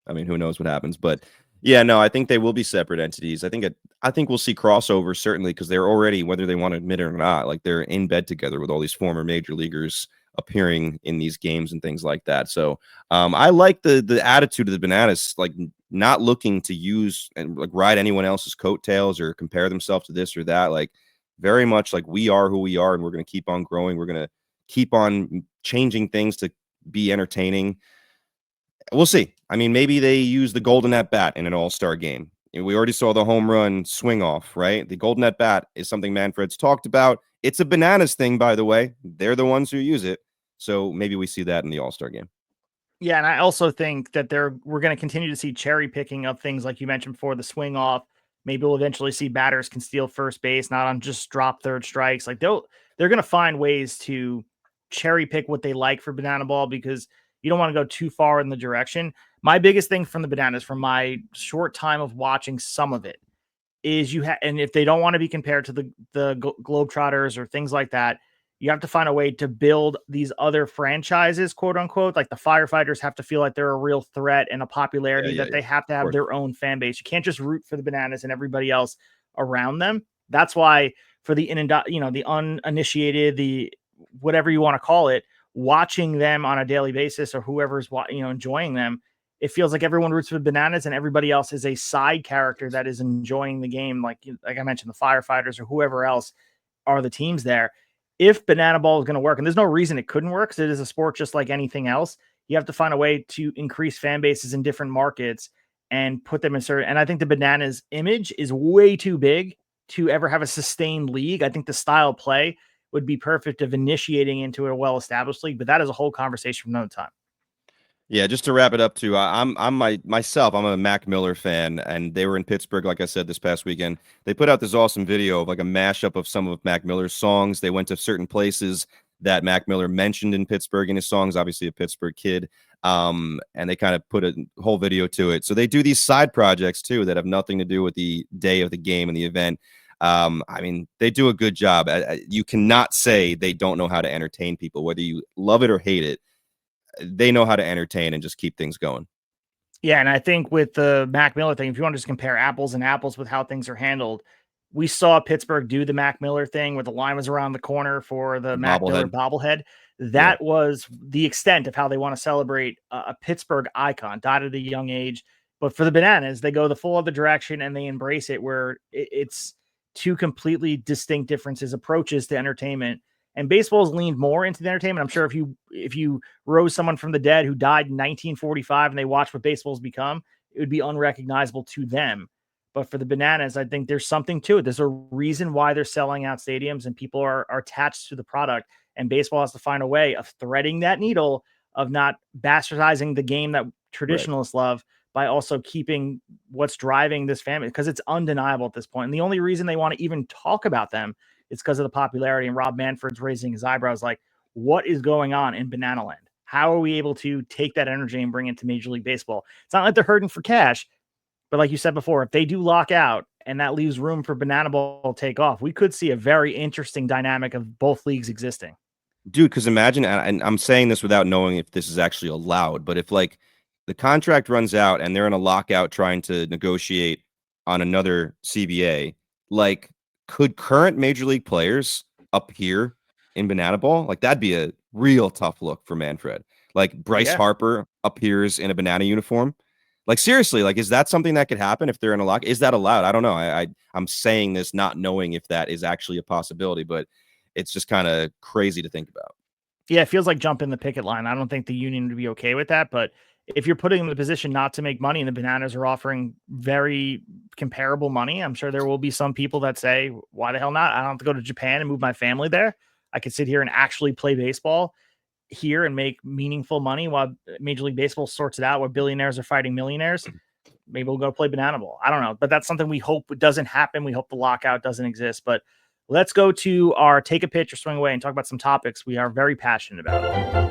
I mean, who knows what happens? But yeah, no, I think they will be separate entities. I think we'll see crossover, certainly, because they're already, whether they want to admit it or not, like they're in bed together with all these former major leaguers appearing in these games and things like that. So I like the attitude of the Bananas, like not looking to use and like ride anyone else's coattails or compare themselves to this or that. Like very much like we are who we are, and we're going to keep on growing. We're going to keep on changing things to be entertaining. We'll see. I mean, maybe they use the golden at bat in an all-star game. We already saw the home run swing off, right? The golden at bat is something Manfred's talked about. It's a Bananas thing, by the way. They're the ones who use it. So maybe we see that in the all-star game. Yeah, and I also think that we're going to continue to see cherry picking of things like you mentioned before, the swing off. Maybe we'll eventually see batters can steal first base, not on just drop third strikes. Like they're going to find ways to cherry pick what they like for banana ball, because you don't want to go too far in the direction. My biggest thing from the Bananas, from my short time of watching some of it, is and if they don't want to be compared to the Globetrotters or things like that, you have to find a way to build these other franchises, quote unquote. Like the Firefighters have to feel like they're a real threat and a popularity that they have to have their own fan base. You can't just root for the Bananas and everybody else around them. That's why for the the uninitiated, the whatever you want to call it, watching them on a daily basis, or whoever's enjoying them, it feels like everyone roots for the Bananas and everybody else is a side character that is enjoying the game. Like I mentioned, the Firefighters or whoever else are the teams there. If banana ball is going to work, and there's no reason it couldn't work, because it is a sport just like anything else, you have to find a way to increase fan bases in different markets and put them in certain. And I think the Bananas image is way too big to ever have a sustained league. I think the style of play would be perfect of initiating into a well-established league, but that is a whole conversation for another time. Yeah, just to wrap it up too, I'm myself, I'm a Mac Miller fan, and they were in Pittsburgh, like I said, this past weekend. They put out this awesome video of like a mashup of some of Mac Miller's songs. They went to certain places that Mac Miller mentioned in Pittsburgh in his songs, obviously a Pittsburgh kid. And they kind of put a whole video to it. So they do these side projects too that have nothing to do with the day of the game and the event. I mean, they do a good job. You cannot say they don't know how to entertain people, whether you love it or hate it. They know how to entertain and just keep things going. Yeah, and I think with the Mac Miller thing, if you want to just compare apples and apples with how things are handled, we saw Pittsburgh do the Mac Miller thing where the line was around the corner for the Mac Miller bobblehead. That was the extent of how they want to celebrate a Pittsburgh icon, died at a young age. But for the Bananas, they go the full other direction and they embrace it, where it's two completely distinct differences, approaches to entertainment. And baseball's leaned more into the entertainment. I'm sure if you rose someone from the dead who died in 1945 and they watched what baseball's become, it would be unrecognizable to them. But for the Bananas, I think there's something to it. There's a reason why they're selling out stadiums and people are attached to the product. And baseball has to find a way of threading that needle of not bastardizing the game that traditionalists love, by also keeping what's driving this family, because it's undeniable at this point. And the only reason they want to even talk about them, it's because of the popularity. And Rob Manfred's raising his eyebrows like, what is going on in Banana Land? How are we able to take that energy and bring it to Major League Baseball? It's not like they're hurting for cash, but like you said before, if they do lock out and that leaves room for banana ball to take off, we could see a very interesting dynamic of both leagues existing. Dude, because imagine, and I'm saying this without knowing if this is actually allowed, but if like the contract runs out and they're in a lockout trying to negotiate on another CBA, like, could current Major League players appear in banana ball? Like, that'd be a real tough look for Manfred. Like Bryce Harper appears in a banana uniform. Like, seriously, like, is that something that could happen if they're in a lock? Is that allowed? I don't know. I'm saying this not knowing if that is actually a possibility, but it's just kind of crazy to think about. Yeah, it feels like jumping the picket line. I don't think the union would be okay with that, but if you're putting them in a position not to make money and the Bananas are offering very comparable money, I'm sure there will be some people that say, why the hell not? I don't have to go to Japan and move my family there. I could sit here and actually play baseball here and make meaningful money while Major League Baseball sorts it out, where billionaires are fighting millionaires. Maybe we'll go play banana ball. I don't know, but that's something we hope doesn't happen. We hope the lockout doesn't exist, but let's go to our take a pitch or swing away and talk about some topics we are very passionate about.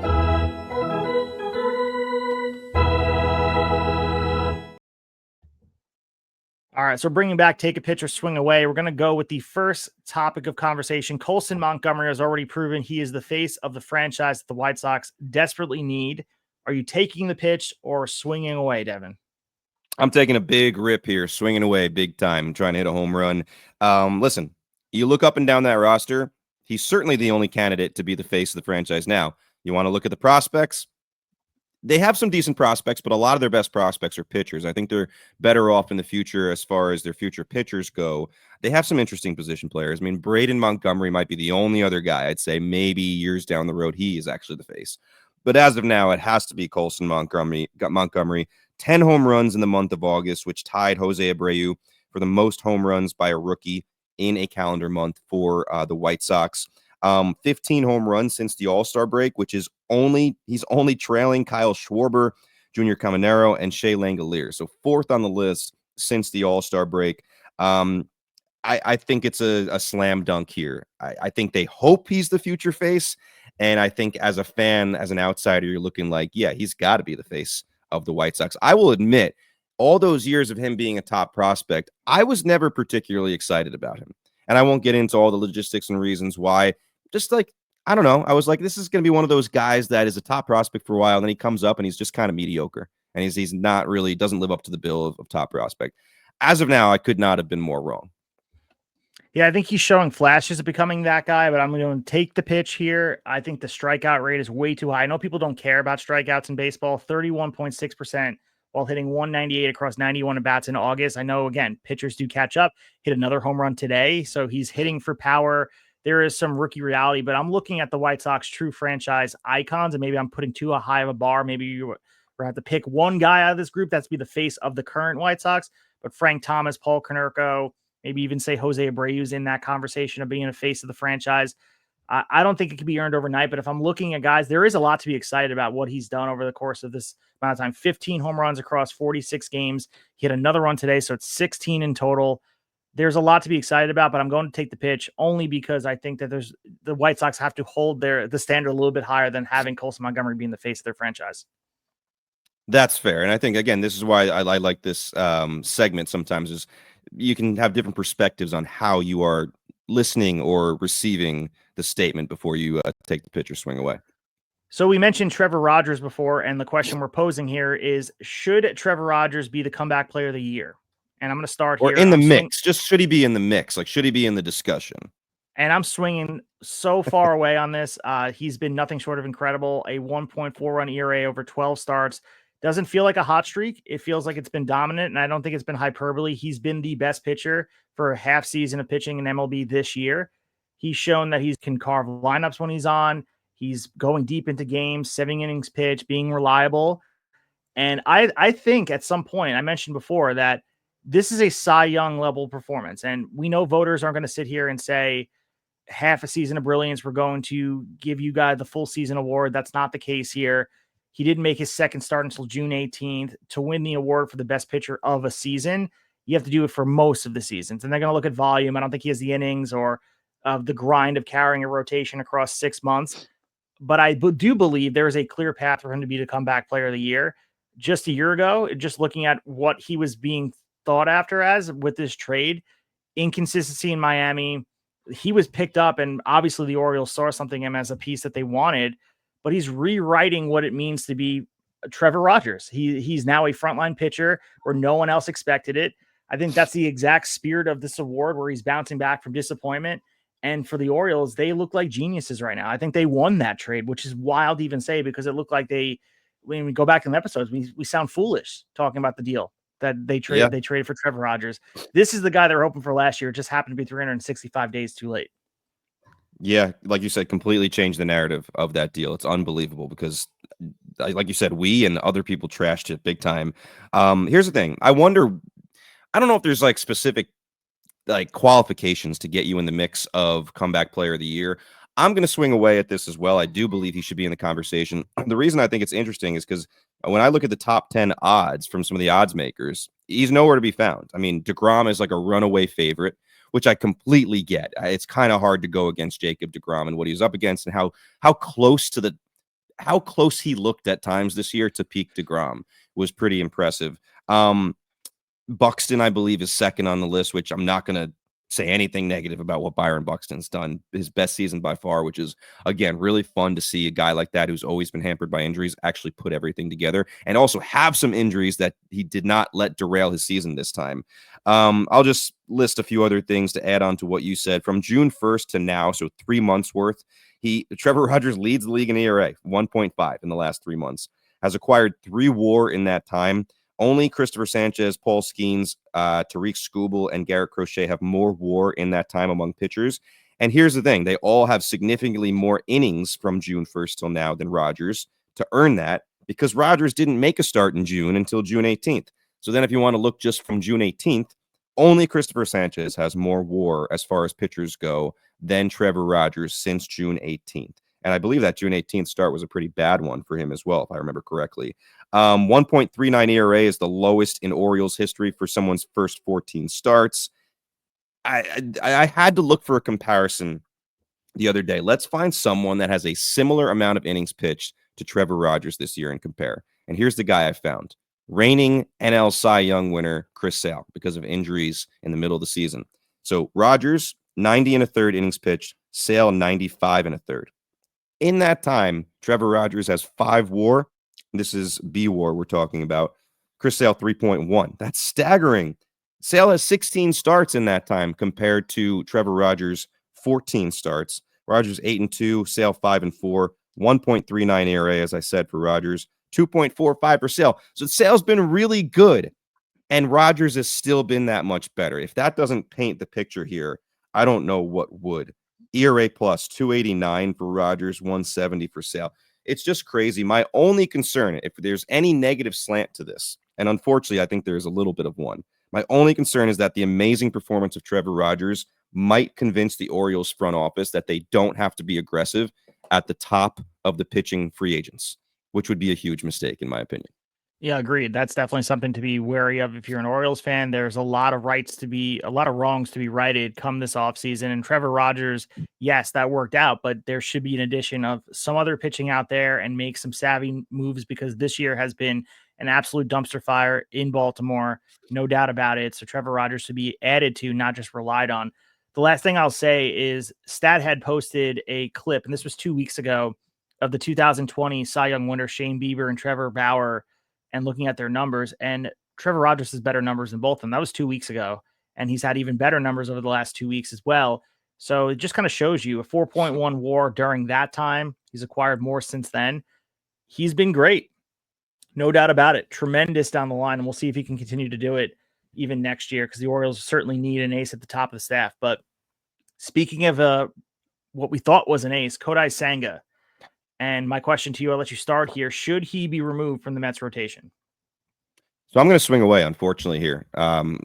All right, so bringing back take a pitch or swing away, we're going to go with the first topic of conversation. Colson Montgomery has already proven he is the face of the franchise that the White Sox desperately need. Are you taking the pitch or swinging away, Devin? I'm taking a big rip here, swinging away big time, trying to hit a home run. Listen, you look up and down that roster, he's certainly the only candidate to be the face of the franchise now. You want to look at the prospects? They have some decent prospects, but a lot of their best prospects are pitchers. I think they're better off in the future as far as their future pitchers go. They have some interesting position players. I mean, Braden Montgomery might be the only other guy I'd say maybe years down the road he is actually the face. But as of now, it has to be Colson Montgomery. 10 home runs in the month of August, which tied Jose Abreu for the most home runs by a rookie in a calendar month for the White Sox. 15 home runs since the All-Star break, which is he's only trailing Kyle Schwarber, Junior Caminero, and Shea Langoliers. So fourth on the list since the All-Star break. I think it's a slam dunk here. I think they hope he's the future face. And I think as a fan, as an outsider, you're looking like, yeah, he's got to be the face of the White Sox. I will admit, all those years of him being a top prospect, I was never particularly excited about him. And I won't get into all the logistics and reasons why. Just like, I don't know. I was like, this is going to be one of those guys that is a top prospect for a while. And then he comes up and he's just kind of mediocre. And he's not really, doesn't live up to the bill of top prospect. As of now, I could not have been more wrong. Yeah, I think he's showing flashes of becoming that guy, but I'm going to take the pitch here. I think the strikeout rate is way too high. I know people don't care about strikeouts in baseball, 31.6% while hitting 198 across 91 at-bats in August. I know, again, pitchers do catch up, hit another home run today, so he's hitting for power. There is some rookie reality, but I'm looking at the White Sox true franchise icons, and maybe I'm putting too high of a bar. Maybe you have to pick one guy out of this group that's be the face of the current White Sox, but Frank Thomas, Paul Konerko, maybe even say Jose Abreu's in that conversation of being a face of the franchise. I don't think it can be earned overnight, but if I'm looking at guys, there is a lot to be excited about what he's done over the course of this amount of time. 15 home runs across 46 games. He hit another run today, so it's 16 in total. There's a lot to be excited about, but I'm going to take the pitch only because I think that the White Sox have to hold the standard a little bit higher than having Colson Montgomery being the face of their franchise. That's fair. And I think, again, this is why I like this segment sometimes is you can have different perspectives on how you are listening or receiving the statement before you take the pitch or swing away. So we mentioned Trevor Rogers before, and the question we're posing here is, should Trevor Rogers be the comeback player of the year? And I'm going to start or here. In the mix. Just should he be in the mix? Like, should he be in the discussion? And I'm swinging so far away on this. He's been nothing short of incredible. A 1.4 run ERA over 12 starts. Doesn't feel like a hot streak. It feels like it's been dominant, and I don't think it's been hyperbole. He's been the best pitcher for a half season of pitching in MLB this year. He's shown that he can carve lineups when he's on. He's going deep into games, 7 innings pitch, being reliable. And I think at some point, I mentioned before that this is a Cy Young level performance. And we know voters aren't going to sit here and say half a season of brilliance, we're going to give you guys the full season award. That's not the case here. He didn't make his second start until June 18th. To win the award for the best pitcher of a season, you have to do it for most of the seasons. And they're going to look at volume. I don't think he has the innings or the grind of carrying a rotation across 6 months. But I do believe there is a clear path for him to be the comeback player of the year. Just a year ago, just looking at what he was being thought after as with this trade, inconsistency in Miami, he was picked up, and obviously the Orioles saw something in him as a piece that they wanted, but he's rewriting what it means to be Trevor Rogers. He's now a frontline pitcher where no one else expected it. I think that's the exact spirit of this award, where he's bouncing back from disappointment. And for the Orioles, they look like geniuses right now. I think they won that trade, which is wild to even say, because it looked like when we go back in the episodes, we sound foolish talking about the deal that they traded. Yeah. They traded for Trevor Rogers. This is the guy they were hoping for last year. It just happened to be 365 days too late. Yeah, like you said, completely changed the narrative of that deal. It's unbelievable because, like you said, we and other people trashed it big time. Here's the thing. I don't know if there's like specific like qualifications to get you in the mix of comeback player of the year. I'm going to swing away at this as well. I do believe he should be in the conversation. The reason I think it's interesting is because when I look at the top 10 odds from some of the odds makers, he's nowhere to be found. I mean, DeGrom is like a runaway favorite, which I completely get. It's kind of hard to go against Jacob DeGrom and what he's up against, and how close he looked at times this year to peak DeGrom was pretty impressive. Buxton, I believe, is second on the list, which I'm not going to say anything negative about what Byron Buxton's done. His best season by far, which is, again, really fun to see a guy like that who's always been hampered by injuries actually put everything together and also have some injuries that he did not let derail his season this time. I'll just list a few other things to add on to what you said. From June 1st to now, so 3 months worth, Trevor Rogers leads the league in ERA, 1.5 in the last 3 months, has acquired 3 WAR in that time. Only Christopher Sanchez, Paul Skeens, Tariq Skubal, and Garrett Crochet have more WAR in that time among pitchers. And here's the thing. They all have significantly more innings from June 1st till now than Rogers to earn that, because Rogers didn't make a start in June until June 18th. So then if you want to look just from June 18th, only Christopher Sanchez has more WAR as far as pitchers go than Trevor Rogers since June 18th. And I believe that June 18th start was a pretty bad one for him as well, if I remember correctly. 1.39 ERA is the lowest in Orioles history for someone's first 14 starts. I had to look for a comparison the other day. Let's find someone that has a similar amount of innings pitched to Trevor Rogers this year and compare. And here's the guy I found. Reigning NL Cy Young winner Chris Sale, because of injuries in the middle of the season. So Rogers, 90 and a third innings pitched, Sale 95 and a third. In that time, Trevor Rogers has 5 WAR. This is B WAR we're talking about. Chris Sale 3.1. That's staggering. Sale has 16 starts in that time compared to Trevor Rogers' 14 starts. Rogers 8-2, Sale 5-4, 1.39 ERA, as I said, for Rogers, 2.45 for Sale. So Sale's been really good, and Rogers has still been that much better. If that doesn't paint the picture here, I don't know what would. ERA plus 289 for Rogers, 170 for Sale. It's just crazy. My only concern, if there's any negative slant to this, and unfortunately, I think there's a little bit of one, my only concern is that the amazing performance of Trevor Rogers might convince the Orioles front office that they don't have to be aggressive at the top of the pitching free agents, which would be a huge mistake, in my opinion. Yeah, agreed. That's definitely something to be wary of if you're an Orioles fan. There's a lot of wrongs to be righted come this offseason. And Trevor Rogers, yes, that worked out, but there should be an addition of some other pitching out there and make some savvy moves, because this year has been an absolute dumpster fire in Baltimore. No doubt about it. So Trevor Rogers should be added to, not just relied on. The last thing I'll say is Stat had posted a clip, and this was 2 weeks ago, of the 2020 Cy Young winner Shane Bieber and Trevor Bauer, and looking at their numbers, and Trevor Rogers has better numbers than both of them. That was 2 weeks ago, and he's had even better numbers over the last 2 weeks as well. So it just kind of shows you a 4.1 WAR during that time. He's acquired more since then. He's been great. No doubt about it. Tremendous down the line, and we'll see if he can continue to do it even next year, because the Orioles certainly need an ace at the top of the staff. But speaking of what we thought was an ace, Kodai Senga. And my question to you, I'll let you start here. Should he be removed from the Mets rotation? So I'm going to swing away, unfortunately, here.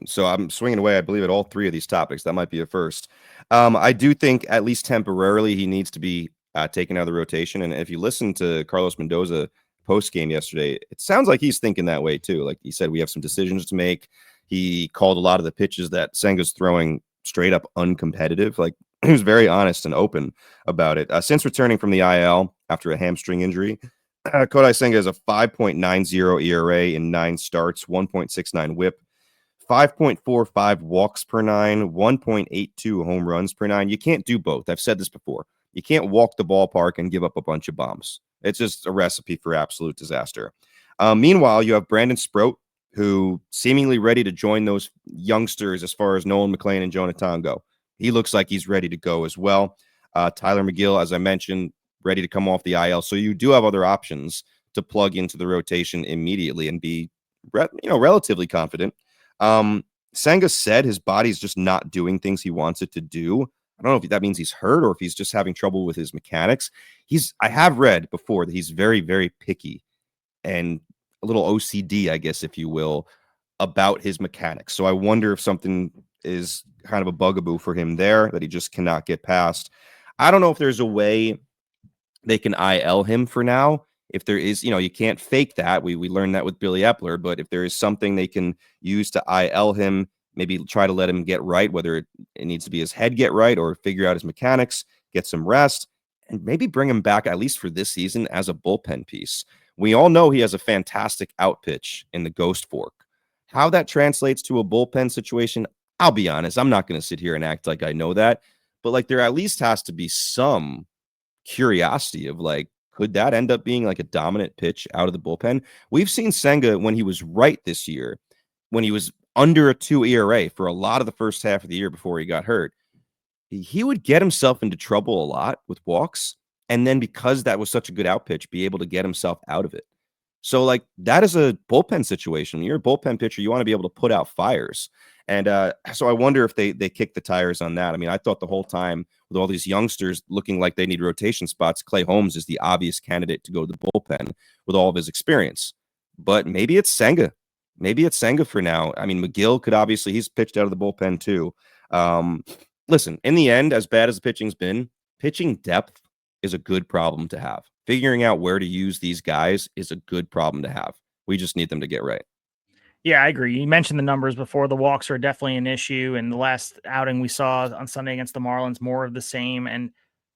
So I'm swinging away, I believe, at all 3 of these topics. That might be a first. I do think, at least temporarily, he needs to be taken out of the rotation. And if you listen to Carlos Mendoza post-game yesterday, it sounds like he's thinking that way, too. Like he said, we have some decisions to make. He called a lot of the pitches that Senga's throwing straight up uncompetitive. Like, he was very honest and open about it. Since returning from the IL after a hamstring injury, Kodai Senga has a 5.90 ERA in 9 starts, 1.69 whip, 5.45 walks per 9, 1.82 home runs per 9. You can't do both. I've said this before. You can't walk the ballpark and give up a bunch of bombs. It's just a recipe for absolute disaster. Meanwhile, you have Brandon Sproat, who seemingly ready to join those youngsters as far as Nolan McLean and Jonathan go. He looks like he's ready to go as well. Tyler McGill, as I mentioned, ready to come off the IL. So you do have other options to plug into the rotation immediately and be, relatively confident. Senga said his body's just not doing things he wants it to do. I don't know if that means he's hurt or if he's just having trouble with his mechanics. I have read before that he's very, very picky and a little OCD, I guess, if you will, about his mechanics. So I wonder if something is kind of a bugaboo for him there that he just cannot get past. I don't know if there's a way they can IL him for now. If there is, you can't fake that. We learned that with Billy Epler, but if there is something they can use to IL him, maybe try to let him get right, whether it needs to be his head get right or figure out his mechanics, get some rest, and maybe bring him back at least for this season as a bullpen piece. We all know he has a fantastic out pitch in the ghost fork. How that translates to a bullpen situation, I'll be honest, I'm not going to sit here and act like I know that, but like there at least has to be some curiosity of like, could that end up being like a dominant pitch out of the bullpen? We've seen Senga when he was right this year, when he was under a 2 ERA for a lot of the first half of the year before he got hurt. He would get himself into trouble a lot with walks. And then because that was such a good out pitch, be able to get himself out of it. So like that is a bullpen situation. When you're a bullpen pitcher, you want to be able to put out fires. And so I wonder if they kick the tires on that. I mean, I thought the whole time with all these youngsters looking like they need rotation spots, Clay Holmes is the obvious candidate to go to the bullpen with all of his experience. But maybe it's Senga. Maybe it's Senga for now. I mean, McGill could obviously, he's pitched out of the bullpen too. Listen, in the end, as bad as the pitching's been, pitching depth is a good problem to have. Figuring out where to use these guys is a good problem to have. We just need them to get right. Yeah, I agree. You mentioned the numbers before. The walks are definitely an issue. And the last outing we saw on Sunday against the Marlins, more of the same. And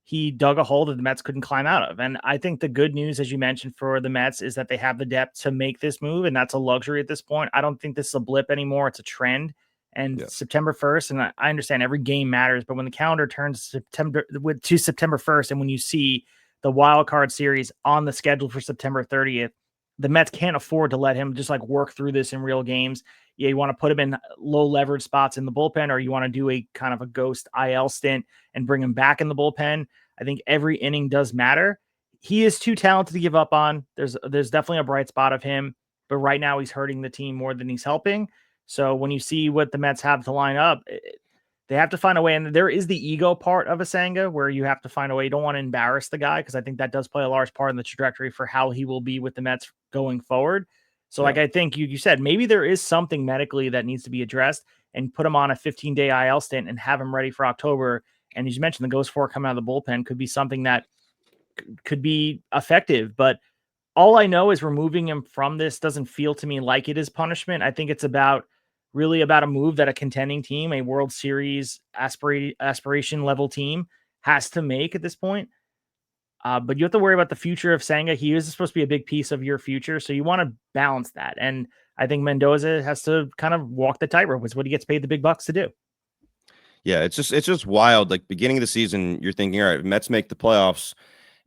he dug a hole that the Mets couldn't climb out of. And I think the good news, as you mentioned, for the Mets is that they have the depth to make this move. And that's a luxury at this point. I don't think this is a blip anymore. It's a trend. And September 1st, and I understand every game matters, but when the calendar turns September 1st, and when you see the wild card series on the schedule for September 30th, the Mets can't afford to let him just like work through this in real games. Yeah, you want to put him in low leverage spots in the bullpen, or you want to do a kind of a ghost IL stint and bring him back in the bullpen. I think every inning does matter. He is too talented to give up on. There's definitely a bright spot of him, but right now he's hurting the team more than he's helping. So when you see what the Mets have to line up, they have to find a way. And there is the ego part of a Senga where you have to find a way. You don't want to embarrass the guy, because I think that does play a large part in the trajectory for how he will be with the Mets going forward. So like I think you said, maybe there is something medically that needs to be addressed, and put him on a 15-day IL stint and have him ready for October. And as you mentioned, the Ghost 4 coming out of the bullpen could be something that could be effective. But all I know is removing him from this doesn't feel to me like it is punishment. I think it's really about a move that a contending team, a World Series aspiration level team, has to make at this point. But you have to worry about the future of Senga. He is supposed to be a big piece of your future, so you want to balance that. And I think Mendoza has to kind of walk the tightrope. It's what he gets paid the big bucks to do. Yeah, it's just wild. Like beginning of the season, you're thinking, all right, Mets make the playoffs,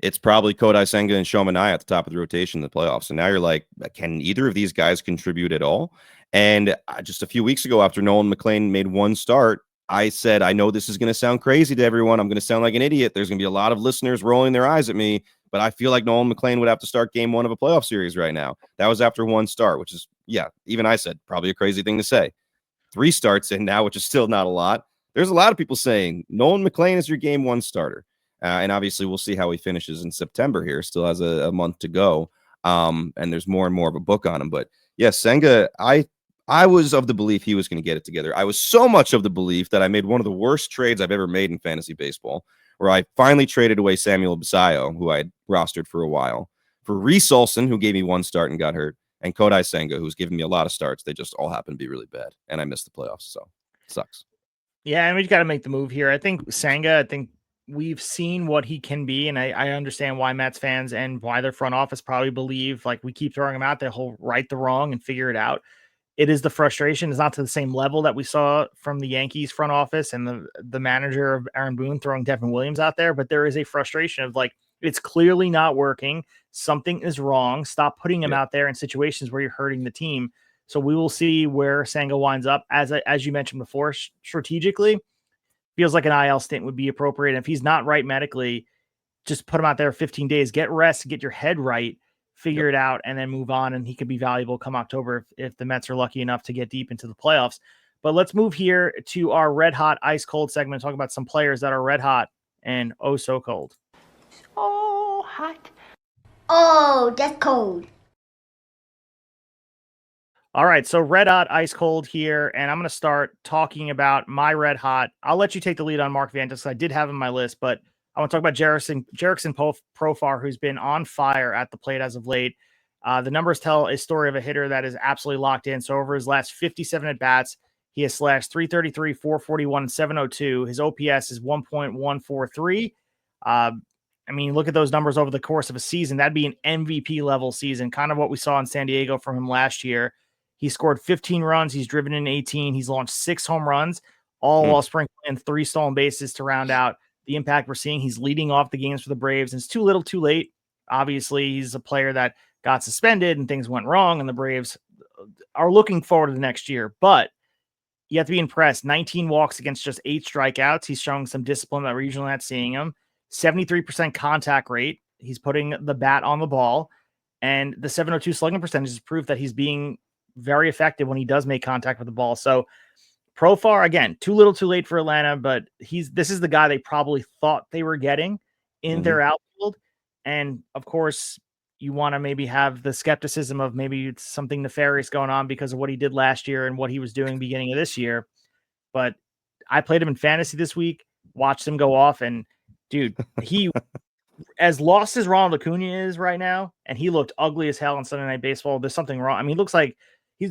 it's probably Kodai Senga and Shohei Manaea at the top of the rotation in the playoffs. And now you're like, can either of these guys contribute at all? And just a few weeks ago, after Nolan McLean made one start, I said, I know this is going to sound crazy to everyone. I'm going to sound like an idiot. There's going to be a lot of listeners rolling their eyes at me, but I feel like Nolan McLean would have to start game 1 of a playoff series right now. That was after one start, which is, even I said, probably a crazy thing to say. 3 starts in now, which is still not a lot. There's a lot of people saying Nolan McLean is your game 1 starter. And obviously we'll see how he finishes in September here. Still has a month to go. And there's more and more of a book on him. But yeah, Senga, I was of the belief he was going to get it together. I was so much of the belief that I made one of the worst trades I've ever made in fantasy baseball, where I finally traded away Samuel Basayo, who I had rostered for a while, for Reese Olson, who gave me 1 start and got hurt, and Kodai Senga, who's given me a lot of starts. They just all happen to be really bad, and I missed the playoffs, so it sucks. Yeah, and we got to make the move here. I think Senga, we've seen what he can be, and I understand why Mets fans and why their front office probably believe like we keep throwing him out there, he'll right the wrong and figure it out. It is the frustration. It's not to the same level that we saw from the Yankees front office and the manager of Aaron Boone throwing Devin Williams out there, but there is a frustration of like, it's clearly not working. Something is wrong. Stop putting him out there in situations where you're hurting the team. So we will see where Senga winds up. As you mentioned before, strategically, feels like an IL stint would be appropriate. And if he's not right medically, just put him out there 15 days, get rest, get your head right, figure it out, and then move on. And he could be valuable come October if the Mets are lucky enough to get deep into the playoffs. But let's move here to our red hot, ice cold segment, talk about some players that are red hot and oh so cold. Oh, hot. Oh, that's cold. All right, so red hot, ice cold here, and I'm going to start talking about my red hot. I'll let you take the lead on Mark Vantas. I did have him on my list, but I want to talk about Jerickson Profar, who's been on fire at the plate as of late. The numbers tell a story of a hitter that is absolutely locked in. So over his last 57 at-bats, he has slashed 333, 441, and 702. His OPS is 1.143. I mean, look at those numbers over the course of a season. That'd be an MVP level season, kind of what we saw in San Diego from him last year. He scored 15 runs. He's driven in 18. He's launched 6 home runs, all while sprinkling in 3 stolen bases to round out the impact we're seeing. He's leading off the games for the Braves, and it's too little, too late. Obviously, he's a player that got suspended and things went wrong, and the Braves are looking forward to the next year. But you have to be impressed. 19 walks against just 8 strikeouts. He's showing some discipline that we're usually not seeing him. 73% contact rate. He's putting the bat on the ball. And the 702 slugging percentage is proof that he's being very effective when he does make contact with the ball. So Profar, again, too little, too late for Atlanta, but this is the guy they probably thought they were getting in their outfield. And of course, you want to maybe have the skepticism of maybe it's something nefarious going on because of what he did last year and what he was doing beginning of this year. But I played him in fantasy this week, watched him go off, and dude, he as lost as Ronald Acuna is right now, and he looked ugly as hell on Sunday Night Baseball. There's something wrong. I mean, he looks like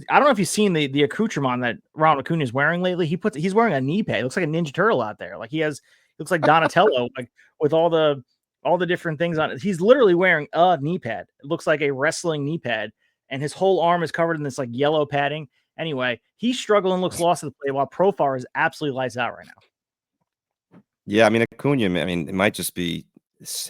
I don't know if you've seen the accoutrement that Ronald Acuna is wearing lately. He's wearing a knee pad. It looks like a Ninja Turtle out there. Like he looks like Donatello, like with all the different things on it. He's literally wearing a knee pad. It looks like a wrestling knee pad, and his whole arm is covered in this like yellow padding. Anyway, he's struggling, looks lost at the plate, while Profar is absolutely lights out right now. Yeah, I mean, Acuna, I mean, it might just be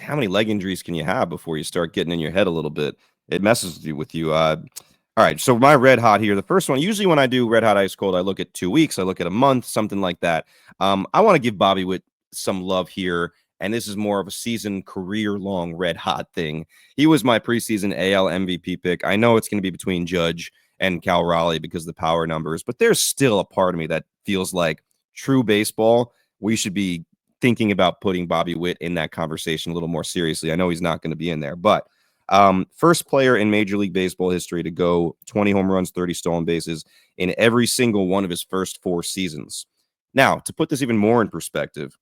how many leg injuries can you have before you start getting in your head a little bit? It messes with you. All right, so my red hot here. The first one, usually when I do red hot, ice cold, I look at 2 weeks, I look at a month, something like that. I want to give Bobby Witt some love here, and this is more of a season, career-long red hot thing. He was my preseason AL MVP pick. I know it's going to be between Judge and Cal Raleigh because of the power numbers, but there's still a part of me that feels like true baseball, we should be thinking about putting Bobby Witt in that conversation a little more seriously. I know he's not going to be in there, but first player in Major League Baseball history to go 20 home runs, 30 stolen bases in every single one of his first 4 seasons. Now, to put this even more in perspective,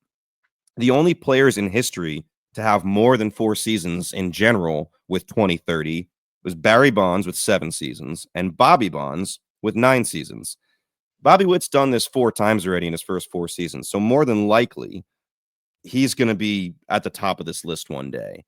the only players in history to have more than 4 seasons in general with 20-30 was Barry Bonds with 7 seasons and Bobby Bonds with 9 seasons. Bobby Witt's done this 4 times already in his first 4 seasons, so more than likely he's going to be at the top of this list one day.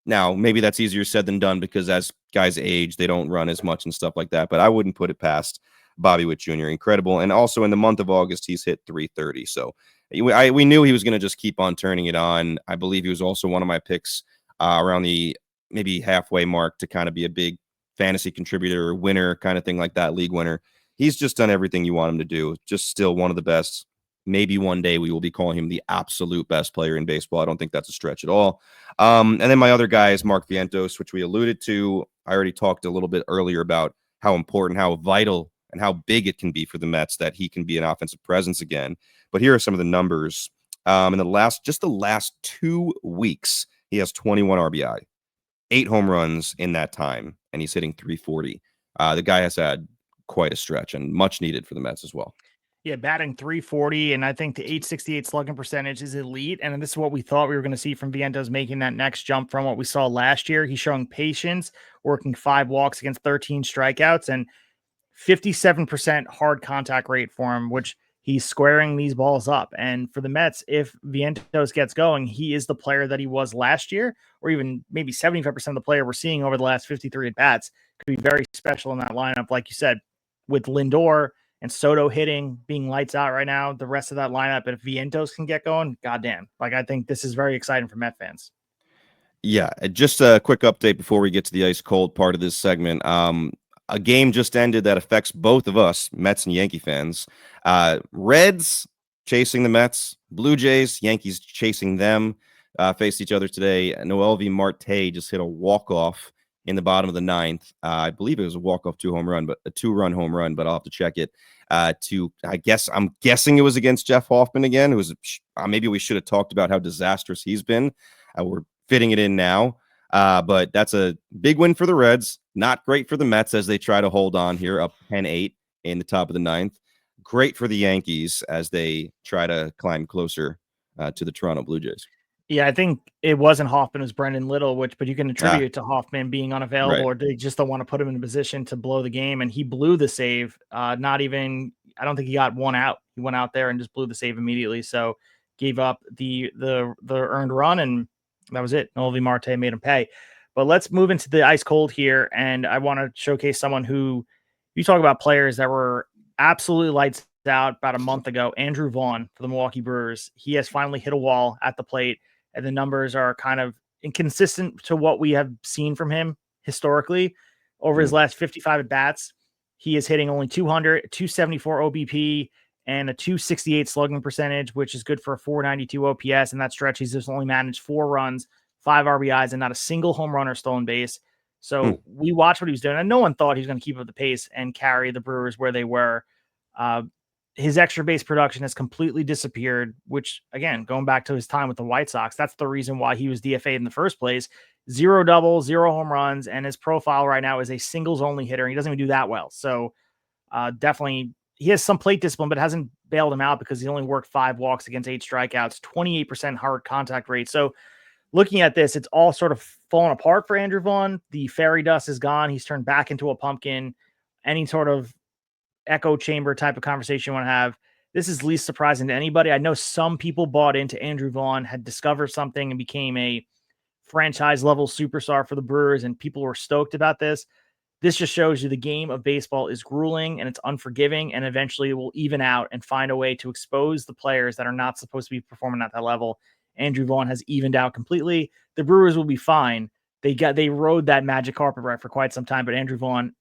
Now, maybe that's easier said than done because as guys age, they don't run as much and stuff like that, but I wouldn't put it past Bobby Witt Jr. Incredible. And also in the month of August, he's hit 330. So we knew he was going to just keep on turning it on. I believe he was also one of my picks around the maybe halfway mark to kind of be a big fantasy contributor, winner, kind of thing like that, league winner. He's just done everything you want him to do. Just still one of the best. Maybe one day we will be calling him the absolute best player in baseball. I don't think that's a stretch at all. And then my other guy is Mark Vientos, which we alluded to. I already talked a little bit earlier about how important, how vital, and how big it can be for the Mets that he can be an offensive presence again. But here are some of the numbers. In the last 2 weeks, he has 21 RBI, 8 home runs in that time, and he's hitting 340. The guy has had quite a stretch and much needed for the Mets as well. Yeah, batting 340, and I think the 868 slugging percentage is elite. And this is what we thought we were going to see from Vientos making that next jump from what we saw last year. He's showing patience, working 5 walks against 13 strikeouts, and 57% hard contact rate for him, which he's squaring these balls up. And for the Mets, if Vientos gets going, he is the player that he was last year, or even maybe 75% of the player we're seeing over the last 53 at-bats. Could be very special in that lineup, like you said, with Lindor and Soto hitting, being lights out right now, the rest of that lineup. And if Vientos can get going, goddamn. Like, I think this is very exciting for Met fans. Yeah, just a quick update before we get to the ice cold part of this segment. A game just ended that affects both of us, Mets and Yankee fans. Reds chasing the Mets, Blue Jays, Yankees chasing them, faced each other today. Noelvi Marte just hit a walk-off in the bottom of the 9th. I believe it was a walk-off 2-run home run, but I'll have to check it. I'm guessing it was against Jeff Hoffman again. It was maybe we should have talked about how disastrous he's been. We're fitting it in now. But that's a big win for the Reds. Not great for the Mets as they try to hold on here, up 10-8 in the top of the 9th. Great for the Yankees as they try to climb closer to the Toronto Blue Jays. Yeah, I think it wasn't Hoffman, it was Brendan Little, but you can attribute it to Hoffman being unavailable, right, or they just don't want to put him in a position to blow the game. And he blew the save. I don't think he got one out. He went out there and just blew the save immediately. So gave up the earned run, and that was it. Noelvi Marte made him pay. But let's move into the ice cold here. And I want to showcase someone who You talk about players that were absolutely lights out about a month ago. Andrew Vaughn for the Milwaukee Brewers. He has finally hit a wall at the plate, and the numbers are kind of inconsistent to what we have seen from him historically over his last 55 at bats. He is hitting only 200, 274 OBP, and a 268 slugging percentage, which is good for a 492 OPS. In that stretch, he's just only managed 4 runs, 5 RBIs, and not a single home run or stolen base. So we watched what he was doing, and no one thought he was going to keep up the pace and carry the Brewers where they were. His extra base production has completely disappeared, which, again, going back to his time with the White Sox, that's the reason why he was DFA'd in the first place. 0 doubles, 0 home runs, and his profile right now is a singles-only hitter, and he doesn't even do that well. So definitely he has some plate discipline, but hasn't bailed him out because he only worked 5 walks against 8 strikeouts, 28% hard contact rate. So looking at this, it's all sort of fallen apart for Andrew Vaughn. The fairy dust is gone. He's turned back into a pumpkin. Any sort of echo chamber type of conversation you want to have, this is least surprising to anybody. I know some people bought into Andrew Vaughn, had discovered something and became a franchise level superstar for the Brewers, and people were stoked about this. This just shows you the game of baseball is grueling and it's unforgiving, and eventually it will even out and find a way to expose the players that are not supposed to be performing at that level. Andrew Vaughn has evened out completely. The Brewers will be fine. They rode that magic carpet ride for quite some time, but Andrew Vaughn,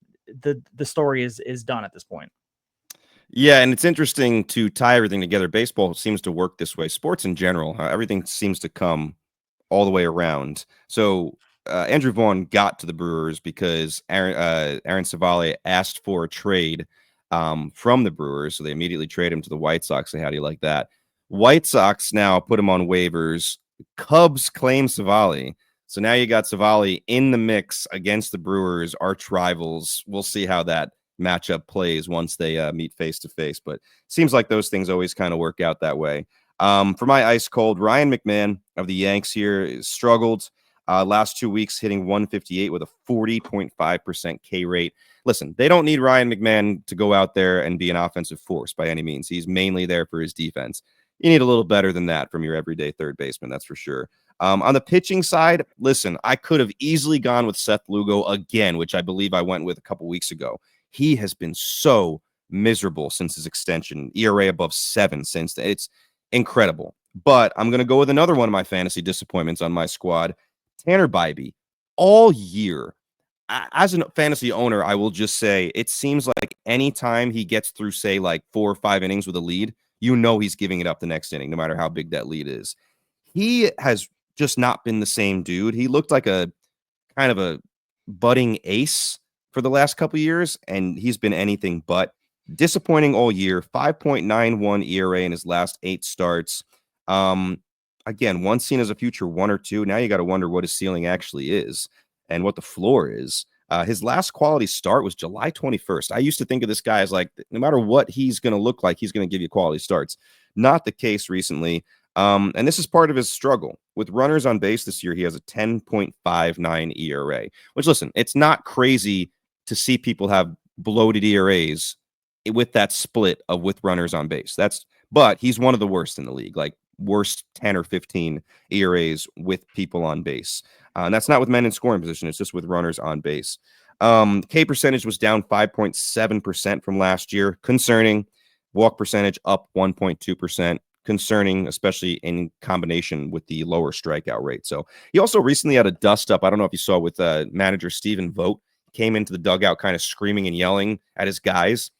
the story is done at this point. Yeah, and it's interesting to tie everything together. Baseball seems to work this way. Sports in general, everything seems to come all the way around. So Andrew Vaughn got to the Brewers because Aaron Savali asked for a trade from the Brewers, so they immediately traded him to the White Sox. How do you like that? White Sox now put him on waivers. Cubs claim Savali. So now you got Savali in the mix against the Brewers, arch rivals. We'll see how that matchup plays once they meet face to face. But seems like those things always kind of work out that way. For my ice cold, Ryan McMahon of the Yanks here struggled last 2 weeks, hitting 158 with a 40.5% K rate. Listen, they don't need Ryan McMahon to go out there and be an offensive force by any means. He's mainly there for his defense. You need a little better than that from your everyday third baseman, that's for sure. On the pitching side, listen, I could have easily gone with Seth Lugo again, which I believe I went with a couple weeks ago. He has been so miserable since his extension, ERA above 7 since then. It's incredible. But I'm going to go with another one of my fantasy disappointments on my squad, Tanner Bybee. All year, as a fantasy owner, I will just say it seems like anytime he gets through, say, like 4 or 5 innings with a lead, you know he's giving it up the next inning, no matter how big that lead is. He has just not been the same dude. He looked like a kind of a budding ace for the last couple of years, and he's been anything but. Disappointing all year. 5.91 ERA in his last 8 starts. Again, once seen as a future 1 or 2. Now you got to wonder what his ceiling actually is and what the floor is. His last quality start was July 21st. I used to think of this guy as like, no matter what he's going to look like, he's going to give you quality starts. Not the case recently. And this is part of his struggle. With runners on base this year, he has a 10.59 ERA, which, listen, it's not crazy to see people have bloated ERAs with that split of with runners on base. But he's one of the worst in the league, like worst 10 or 15 ERAs with people on base. And that's not with men in scoring position. It's just with runners on base. K percentage was down 5.7% from last year. Concerning. Walk percentage up 1.2%. Concerning, especially in combination with the lower strikeout rate. So he also recently had a dust up. I don't know if you saw with manager Stephen Vogt, came into the dugout kind of screaming and yelling at his guys.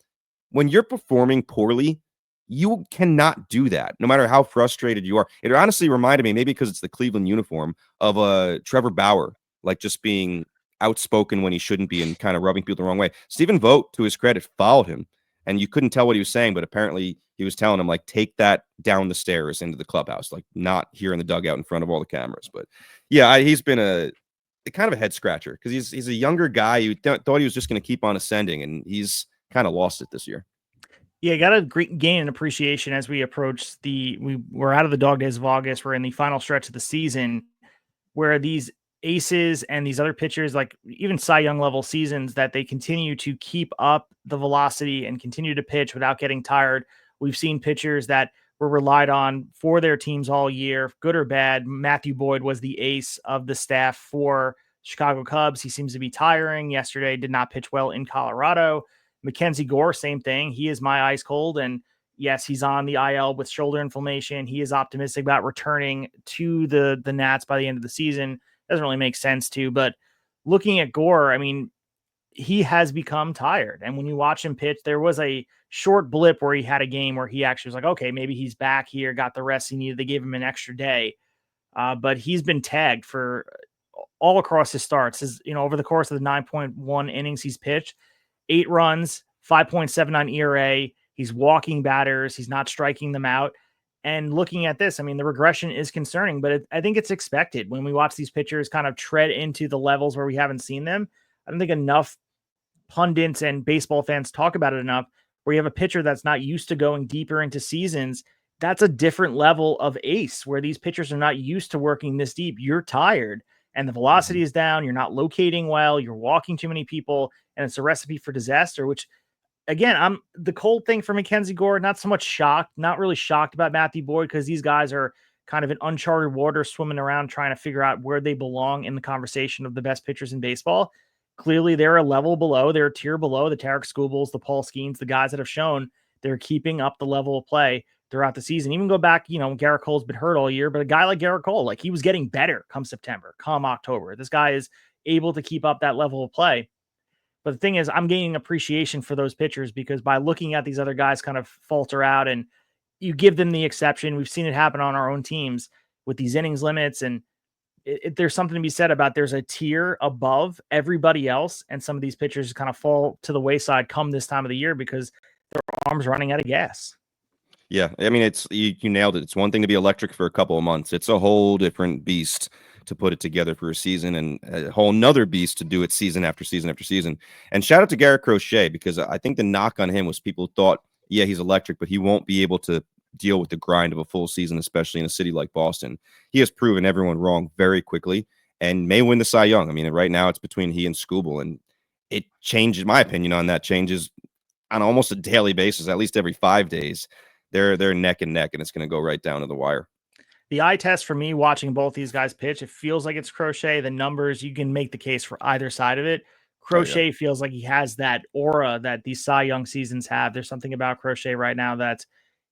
When you're performing poorly, you cannot do that, no matter how frustrated you are. It honestly reminded me, maybe because it's the Cleveland uniform, of Trevor Bauer, like just being outspoken when he shouldn't be and kind of rubbing people the wrong way. Stephen Vogt, to his credit, followed him, and you couldn't tell what he was saying, but apparently he was telling him, like, take that down the stairs into the clubhouse, like not here in the dugout in front of all the cameras. But yeah, he's been a kind of a head scratcher because he's a younger guy who thought he was just going to keep on ascending, and he's kind of lost it this year. Yeah, got to gain an appreciation as we approach we're out of the dog days of August. We're in the final stretch of the season where these aces and these other pitchers, like even Cy Young level seasons, that they continue to keep up the velocity and continue to pitch without getting tired. We've seen pitchers that were relied on for their teams all year, good or bad. Matthew Boyd was the ace of the staff for Chicago Cubs. He seems to be tiring. Yesterday did not pitch well in Colorado. Mackenzie Gore, same thing. He is my ice cold. And yes, he's on the IL with shoulder inflammation. He is optimistic about returning to the Nats by the end of the season. Doesn't really make sense to, but looking at Gore, I mean, he has become tired. And when you watch him pitch, there was a short blip where he had a game where he actually was like, okay, maybe he's back here, got the rest he needed. They gave him an extra day. But he's been tagged for all across his starts. Over the course of the 9.1 innings he's pitched, 8 runs, 5.79 ERA. He's walking batters. He's not striking them out. And looking at this, I mean, the regression is concerning, but I think it's expected when we watch these pitchers kind of tread into the levels where we haven't seen them. I don't think enough pundits and baseball fans talk about it enough, where you have a pitcher that's not used to going deeper into seasons. That's a different level of ace where these pitchers are not used to working this deep. You're tired and the velocity is down. You're not locating well. You're walking too many people, and it's a recipe for disaster, which again, I'm the cold thing for Mackenzie Gore, not so much shocked, not really shocked about Matthew Boyd, because these guys are kind of in uncharted water swimming around trying to figure out where they belong in the conversation of the best pitchers in baseball. Clearly, they're a level below, they're a tier below the Tarek Skubals, the Paul Skeens, the guys that have shown they're keeping up the level of play throughout the season. Even go back, Garrett Cole's been hurt all year, but a guy like Garrett Cole, like he was getting better come September, come October. This guy is able to keep up that level of play. But the thing is, I'm gaining appreciation for those pitchers because by looking at these other guys kind of falter out and you give them the exception, we've seen it happen on our own teams with these innings limits. And there's something to be said about there's a tier above everybody else. And some of these pitchers kind of fall to the wayside come this time of the year because their arms running out of gas. Yeah. I mean, you nailed it. It's one thing to be electric for a couple of months. It's a whole different beast to put it together for a season, and a whole nother beast to do it season after season after season. And shout out to Garrett Crochet, because I think the knock on him was people thought, yeah, he's electric, but he won't be able to deal with the grind of a full season, especially in a city like Boston. He has proven everyone wrong very quickly and may win the Cy Young. I mean, right now it's between he and Skubal, and it changes, my opinion on that changes on almost a daily basis, at least every 5 days. They're neck and neck, and it's going to go right down to the wire. The eye test for me watching both these guys pitch, it feels like it's Crochet. The numbers, you can make the case for either side of it. Crochet feels like he has that aura that these Cy Young seasons have. There's something about Crochet right now that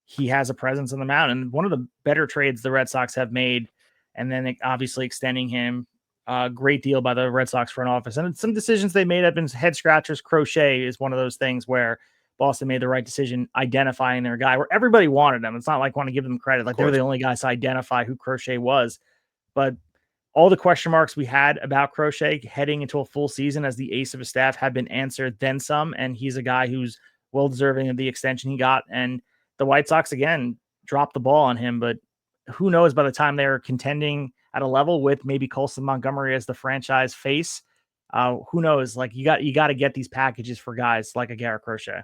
he has a presence on the mound. And one of the better trades the Red Sox have made, and then obviously extending him, a great deal by the Red Sox front office. And some decisions they made have been head scratchers. Crochet is one of those things where Boston made the right decision identifying their guy where everybody wanted him. It's not like I want to give them credit. Like they were the only guys to identify who Crochet was, but all the question marks we had about Crochet heading into a full season as the ace of his staff have been answered, then some. And he's a guy who's well deserving of the extension he got. And the White Sox again dropped the ball on him, but who knows by the time they're contending at a level with maybe Colson Montgomery as the franchise face, who knows? Like you got to get these packages for guys like a Garrett Crochet.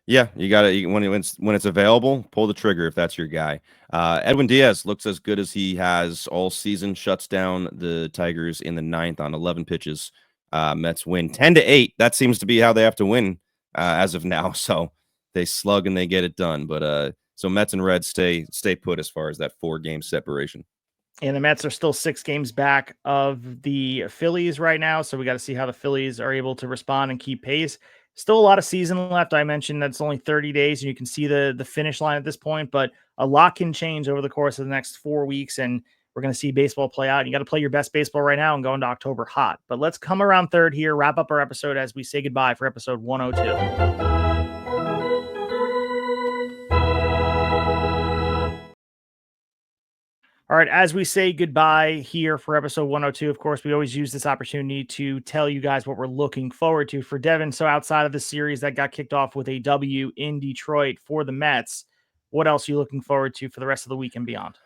Yeah, you got to when it's available, pull the trigger if that's your guy. Edwin Diaz looks as good as he has all season. Shuts down the Tigers in the 9th on 11 pitches. Mets win 10-8. That seems to be how they have to win as of now. So they slug and they get it done. But so Mets and Reds stay put as far as that 4-game separation. And the Mets are still 6 games back of the Phillies right now. So we got to see how the Phillies are able to respond and keep pace. Still a lot of season left. I mentioned that's only 30 days and you can see the finish line at this point, but a lot can change over the course of the next 4 weeks. And we're going to see baseball play out. You got to play your best baseball right now and go into October hot. But let's come around third here, wrap up our episode as we say goodbye for episode 102. All right, as we say goodbye here for episode 102, of course, we always use this opportunity to tell you guys what we're looking forward to for Devin. So outside of the series that got kicked off with a W in Detroit for the Mets, what else are you looking forward to for the rest of the week and beyond?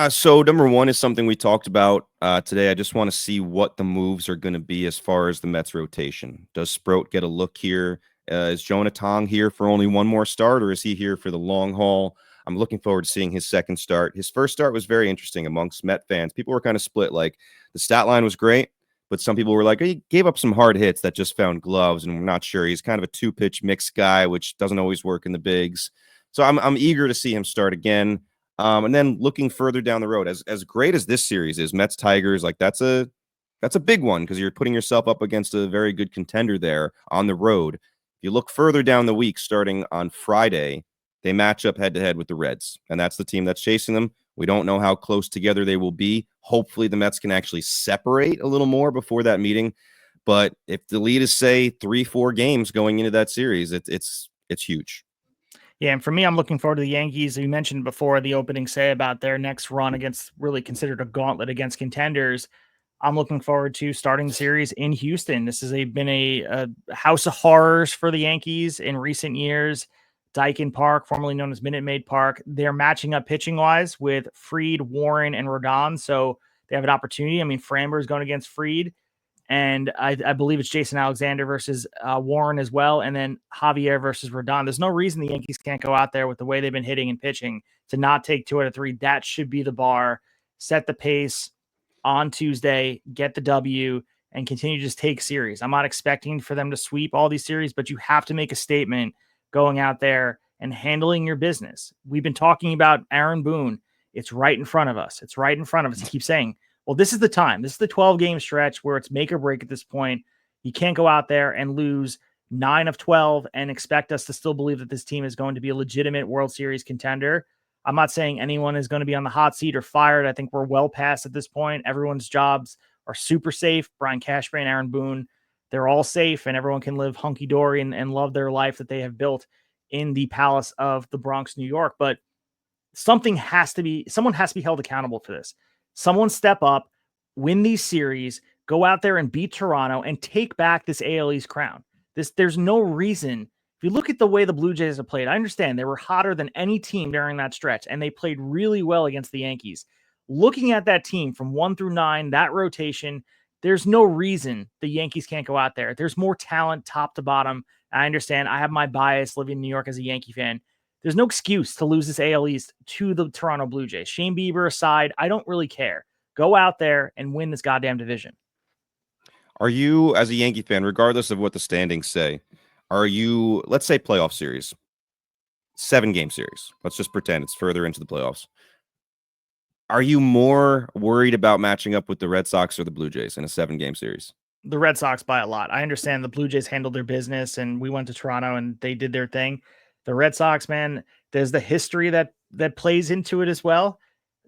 So number one is something we talked about today. I just want to see what the moves are going to be as far as the Mets rotation. Does Sproat get a look here? Is Jonah Tong here for only one more start, or is he here for the long haul? I'm looking forward to seeing his second start. His first start was very interesting amongst Met fans. People were kind of split. Like the stat line was great, but some people were like, he gave up some hard hits that just found gloves, and we're not sure. He's kind of a 2-pitch mix guy, which doesn't always work in the bigs. So I'm eager to see him start again. And then looking further down the road, as great as this series is, Mets Tigers, like that's a That's a big one because you're putting yourself up against a very good contender there on the road. If you look further down the week, starting on Friday, they match up head-to-head with the Reds, and that's the team that's chasing them. We don't know how close together they will be. Hopefully, the Mets can actually separate a little more before that meeting. But if the lead is, say, 3-4 games going into that series, it's huge. Yeah, and for me, I'm looking forward to the Yankees. You mentioned before the opening say about their next run against really considered a gauntlet against contenders. I'm looking forward to starting the series in Houston. This has been a house of horrors for the Yankees in recent years. Daikin Park, formerly known as Minute Maid Park, they're matching up pitching-wise with Fried, Warren, and Rodon, so they have an opportunity. I mean, Framber is going against Fried, and I believe it's Jason Alexander versus Warren as well, and then Javier versus Rodon. There's no reason the Yankees can't go out there with the way they've been hitting and pitching to not take 2 out of 3. That should be the bar. Set the pace on Tuesday, get the W, and continue to just take series. I'm not expecting for them to sweep all these series, but you have to make a statement going out there and handling your business. We've been talking about Aaron Boone. It's right in front of us. It's right in front of us. He keeps saying, well, this is the time. This is the 12-game stretch where it's make or break at this point. You can't go out there and lose 9 of 12 and expect us to still believe that this team is going to be a legitimate World Series contender. I'm not saying anyone is going to be on the hot seat or fired. I think we're well past at this point. Everyone's jobs are super safe. Brian Cashman, Aaron Boone, they're all safe, and everyone can live hunky-dory and love their life that they have built in the palace of the Bronx, New York. But someone has to be held accountable for this. Someone step up, win these series, go out there and beat Toronto and take back this AL East crown. There's no reason. If you look at the way the Blue Jays have played, I understand they were hotter than any team during that stretch, and they played really well against the Yankees. Looking at that team from 1 through 9, that rotation, there's no reason the Yankees can't go out there. There's more talent top to bottom. I understand. I have my bias living in New York as a Yankee fan. There's no excuse to lose this AL East to the Toronto Blue Jays. Shane Bieber aside, I don't really care. Go out there and win this goddamn division. Are you, as a Yankee fan, regardless of what the standings say, are you, let's say playoff series, 7-game series. Let's just pretend it's further into the playoffs. Are you more worried about matching up with the Red Sox or the Blue Jays in a 7-game series? The Red Sox by a lot. I understand the Blue Jays handled their business and we went to Toronto and they did their thing. The Red Sox, man, there's the history that plays into it as well.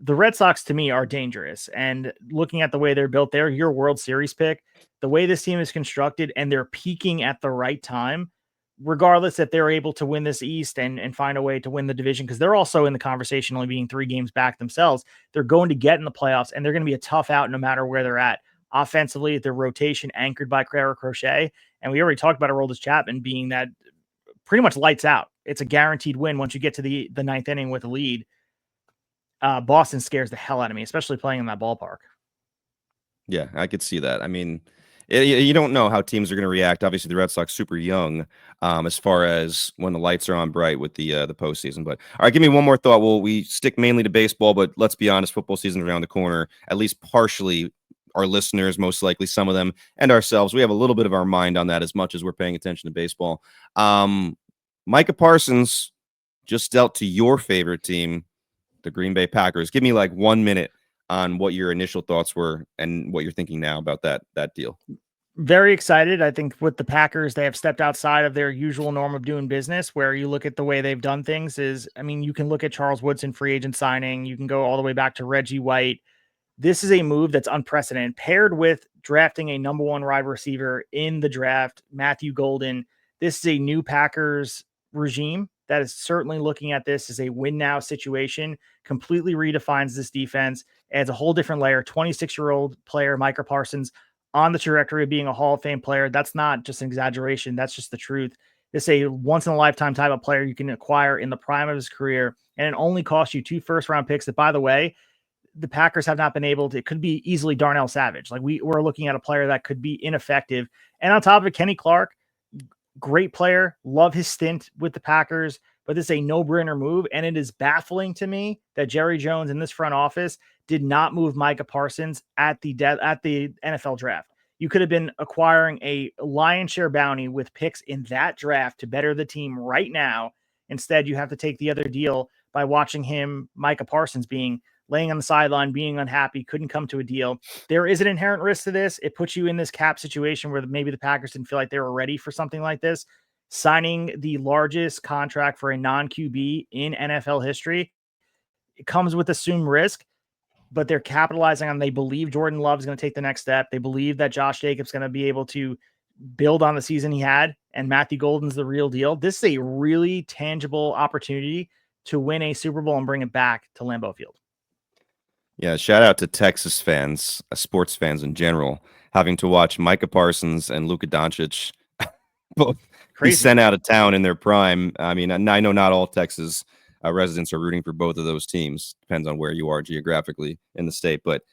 The Red Sox to me are dangerous, and looking at the way they're built, they're your World Series pick. The way this team is constructed and they're peaking at the right time, regardless if they're able to win this East and find a way to win the division, because they're also in the conversation only being 3 games back themselves. They're going to get in the playoffs and they're going to be a tough out no matter where they're at. Offensively, their rotation anchored by Carrera Crochet. And we already talked about Aroldis Chapman being that pretty much lights out. It's a guaranteed win once you get to the 9th inning with a lead. Boston scares the hell out of me, especially playing in that ballpark. Yeah, I could see that. I mean, you don't know how teams are going to react. Obviously, the Red Sox super young as far as when the lights are on bright with the postseason. But all right, give me one more thought. Well, we stick mainly to baseball, but let's be honest, football season around the corner. At least partially, our listeners, most likely some of them, and ourselves, we have a little bit of our mind on that as much as we're paying attention to baseball. Micah Parsons just dealt to your favorite team, the Green Bay Packers. Give me like 1 minute on what your initial thoughts were and what you're thinking now about that deal. Very excited. I think with the Packers, they have stepped outside of their usual norm of doing business, where you look at the way they've done things is, I mean, you can look at Charles Woodson free agent signing. You can go all the way back to Reggie White. This is a move that's unprecedented, paired with drafting a number 1 wide receiver in the draft, Matthew Golden. This is a new Packers regime that is certainly looking at this as a win now situation, completely redefines this defense, adds a whole different layer. 26-year-old player, Micah Parsons, on the trajectory of being a Hall of Fame player. That's not just an exaggeration. That's just the truth. This is a once-in-a-lifetime type of player you can acquire in the prime of his career, and it only costs you 2 first-round picks that, by the way, the Packers have not been able to. It could be easily Darnell Savage. Like we're looking at a player that could be ineffective. And on top of it, Kenny Clark, great player, love his stint with the Packers, but this is a no-brainer move, and it is baffling to me that Jerry Jones in this front office did not move Micah Parsons at the NFL draft. You could have been acquiring a lion's share bounty with picks in that draft to better the team right now. Instead, you have to take the other deal by watching Micah Parsons, being laying on the sideline, being unhappy, couldn't come to a deal. There is an inherent risk to this. It puts you in this cap situation where maybe the Packers didn't feel like they were ready for something like this. Signing the largest contract for a non-QB in NFL history, it comes with assumed risk, but they're capitalizing on, they believe Jordan Love is going to take the next step. They believe that Josh Jacobs is going to be able to build on the season he had, and Matthew Golden's the real deal. This is a really tangible opportunity to win a Super Bowl and bring it back to Lambeau Field. Yeah, shout out to Texas fans, sports fans in general, having to watch Micah Parsons and Luka Doncic both be sent out of town in their prime. I mean, I know not all Texas residents are rooting for both of those teams. Depends on where you are geographically in the state, but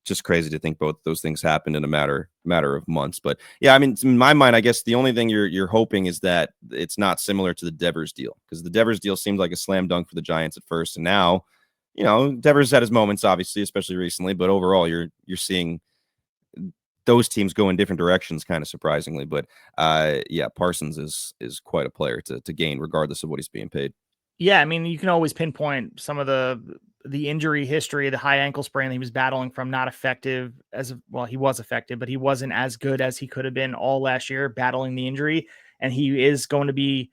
just crazy to think both those things happened in a matter of months. But yeah, I mean, in my mind, I guess the only thing you're hoping is that it's not similar to the Devers deal, because the Devers deal seemed like a slam dunk for the Giants at first, and now, you know, Devers had his moments, obviously, especially recently, but overall, you're seeing those teams go in different directions, kind of surprisingly. But yeah, Parsons is quite a player to gain, regardless of what he's being paid. Yeah, I mean, you can always pinpoint some of the injury history, the high ankle sprain that he was battling from, not effective well, he was effective, but he wasn't as good as he could have been all last year battling the injury. And he's going to be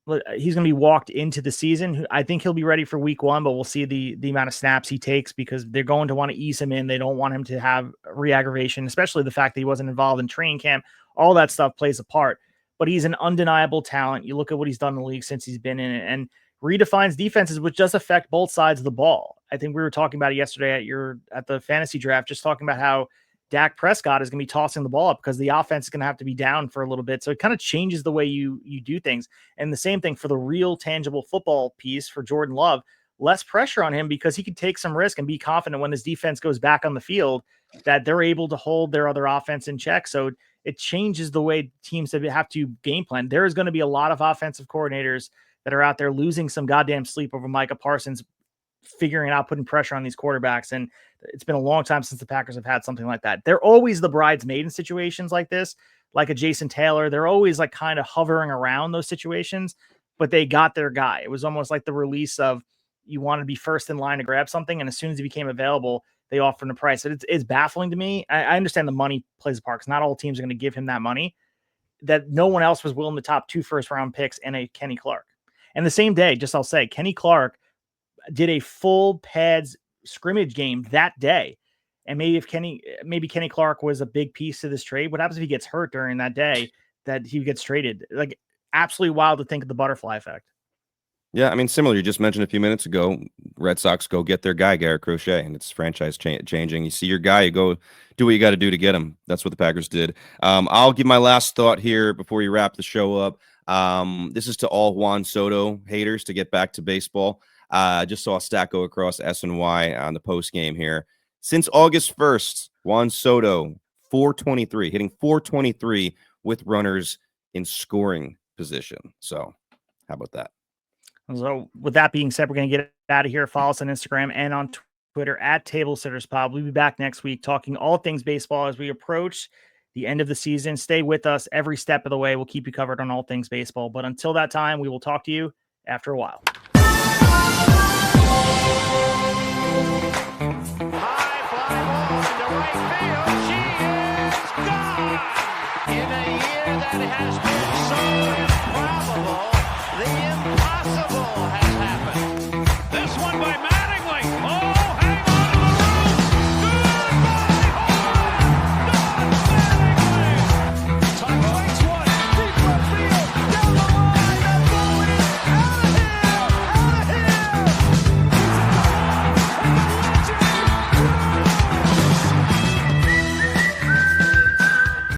walked into the season. I think he'll be ready for week 1, but we'll see the amount of snaps he takes, because they're going to want to ease him in. They don't want him to have re-aggravation, especially the fact that he wasn't involved in training camp. All that stuff plays a part, but he's an undeniable talent. You look at what he's done in the league since he's been in it, and redefines defenses, which does affect both sides of the ball. I think we were talking about it yesterday at the fantasy draft, just talking about how Dak Prescott is going to be tossing the ball up because the offense is going to have to be down for a little bit. So it kind of changes the way you do things. And the same thing for the real tangible football piece for Jordan Love, less pressure on him because he can take some risk and be confident when his defense goes back on the field that they're able to hold their other offense in check. So it changes the way teams have to game plan. There is going to be a lot of offensive coordinators that are out there losing some goddamn sleep over Micah Parsons figuring out, putting pressure on these quarterbacks. And it's been a long time since the Packers have had something like that. They're always the bridesmaid in situations like this, like a Jason Taylor. They're always like kind of hovering around those situations, but they got their guy. It was almost like the release of, you want to be first in line to grab something, and as soon as he became available, they offered him a price. It's baffling to me. I understand the money plays a part, because not all teams are going to give him that money, that no one else was willing to top 2 first-round picks and a Kenny Clark. And the same day, I'll say, Kenny Clark did a full pads scrimmage game that day. And maybe Kenny Clark was a big piece to this trade. What happens if he gets hurt during that day that he gets traded? Like, absolutely wild to think of the butterfly effect. Yeah, I mean, similar. You just mentioned a few minutes ago, Red Sox go get their guy, Garrett Crochet, and it's franchise changing. You see your guy, you go do what you got to do to get him. That's what the Packers did. I'll give my last thought here before you wrap the show up. This is to all Juan Soto haters to get back to baseball. Just saw a stat go across SNY on the post game here. Since August 1st, Juan Soto, 423, hitting 423 with runners in scoring position. So how about that? So with that being said, we're going to get out of here. Follow us on Instagram and on Twitter at TableSetters Pod. We'll be back next week talking all things baseball as we approach the end of the season. Stay with us every step of the way. We'll keep you covered on all things baseball. But until that time, we will talk to you after a while. High fly ball into right field. She is gone. In a year that has been so improbable, the impossible has happened.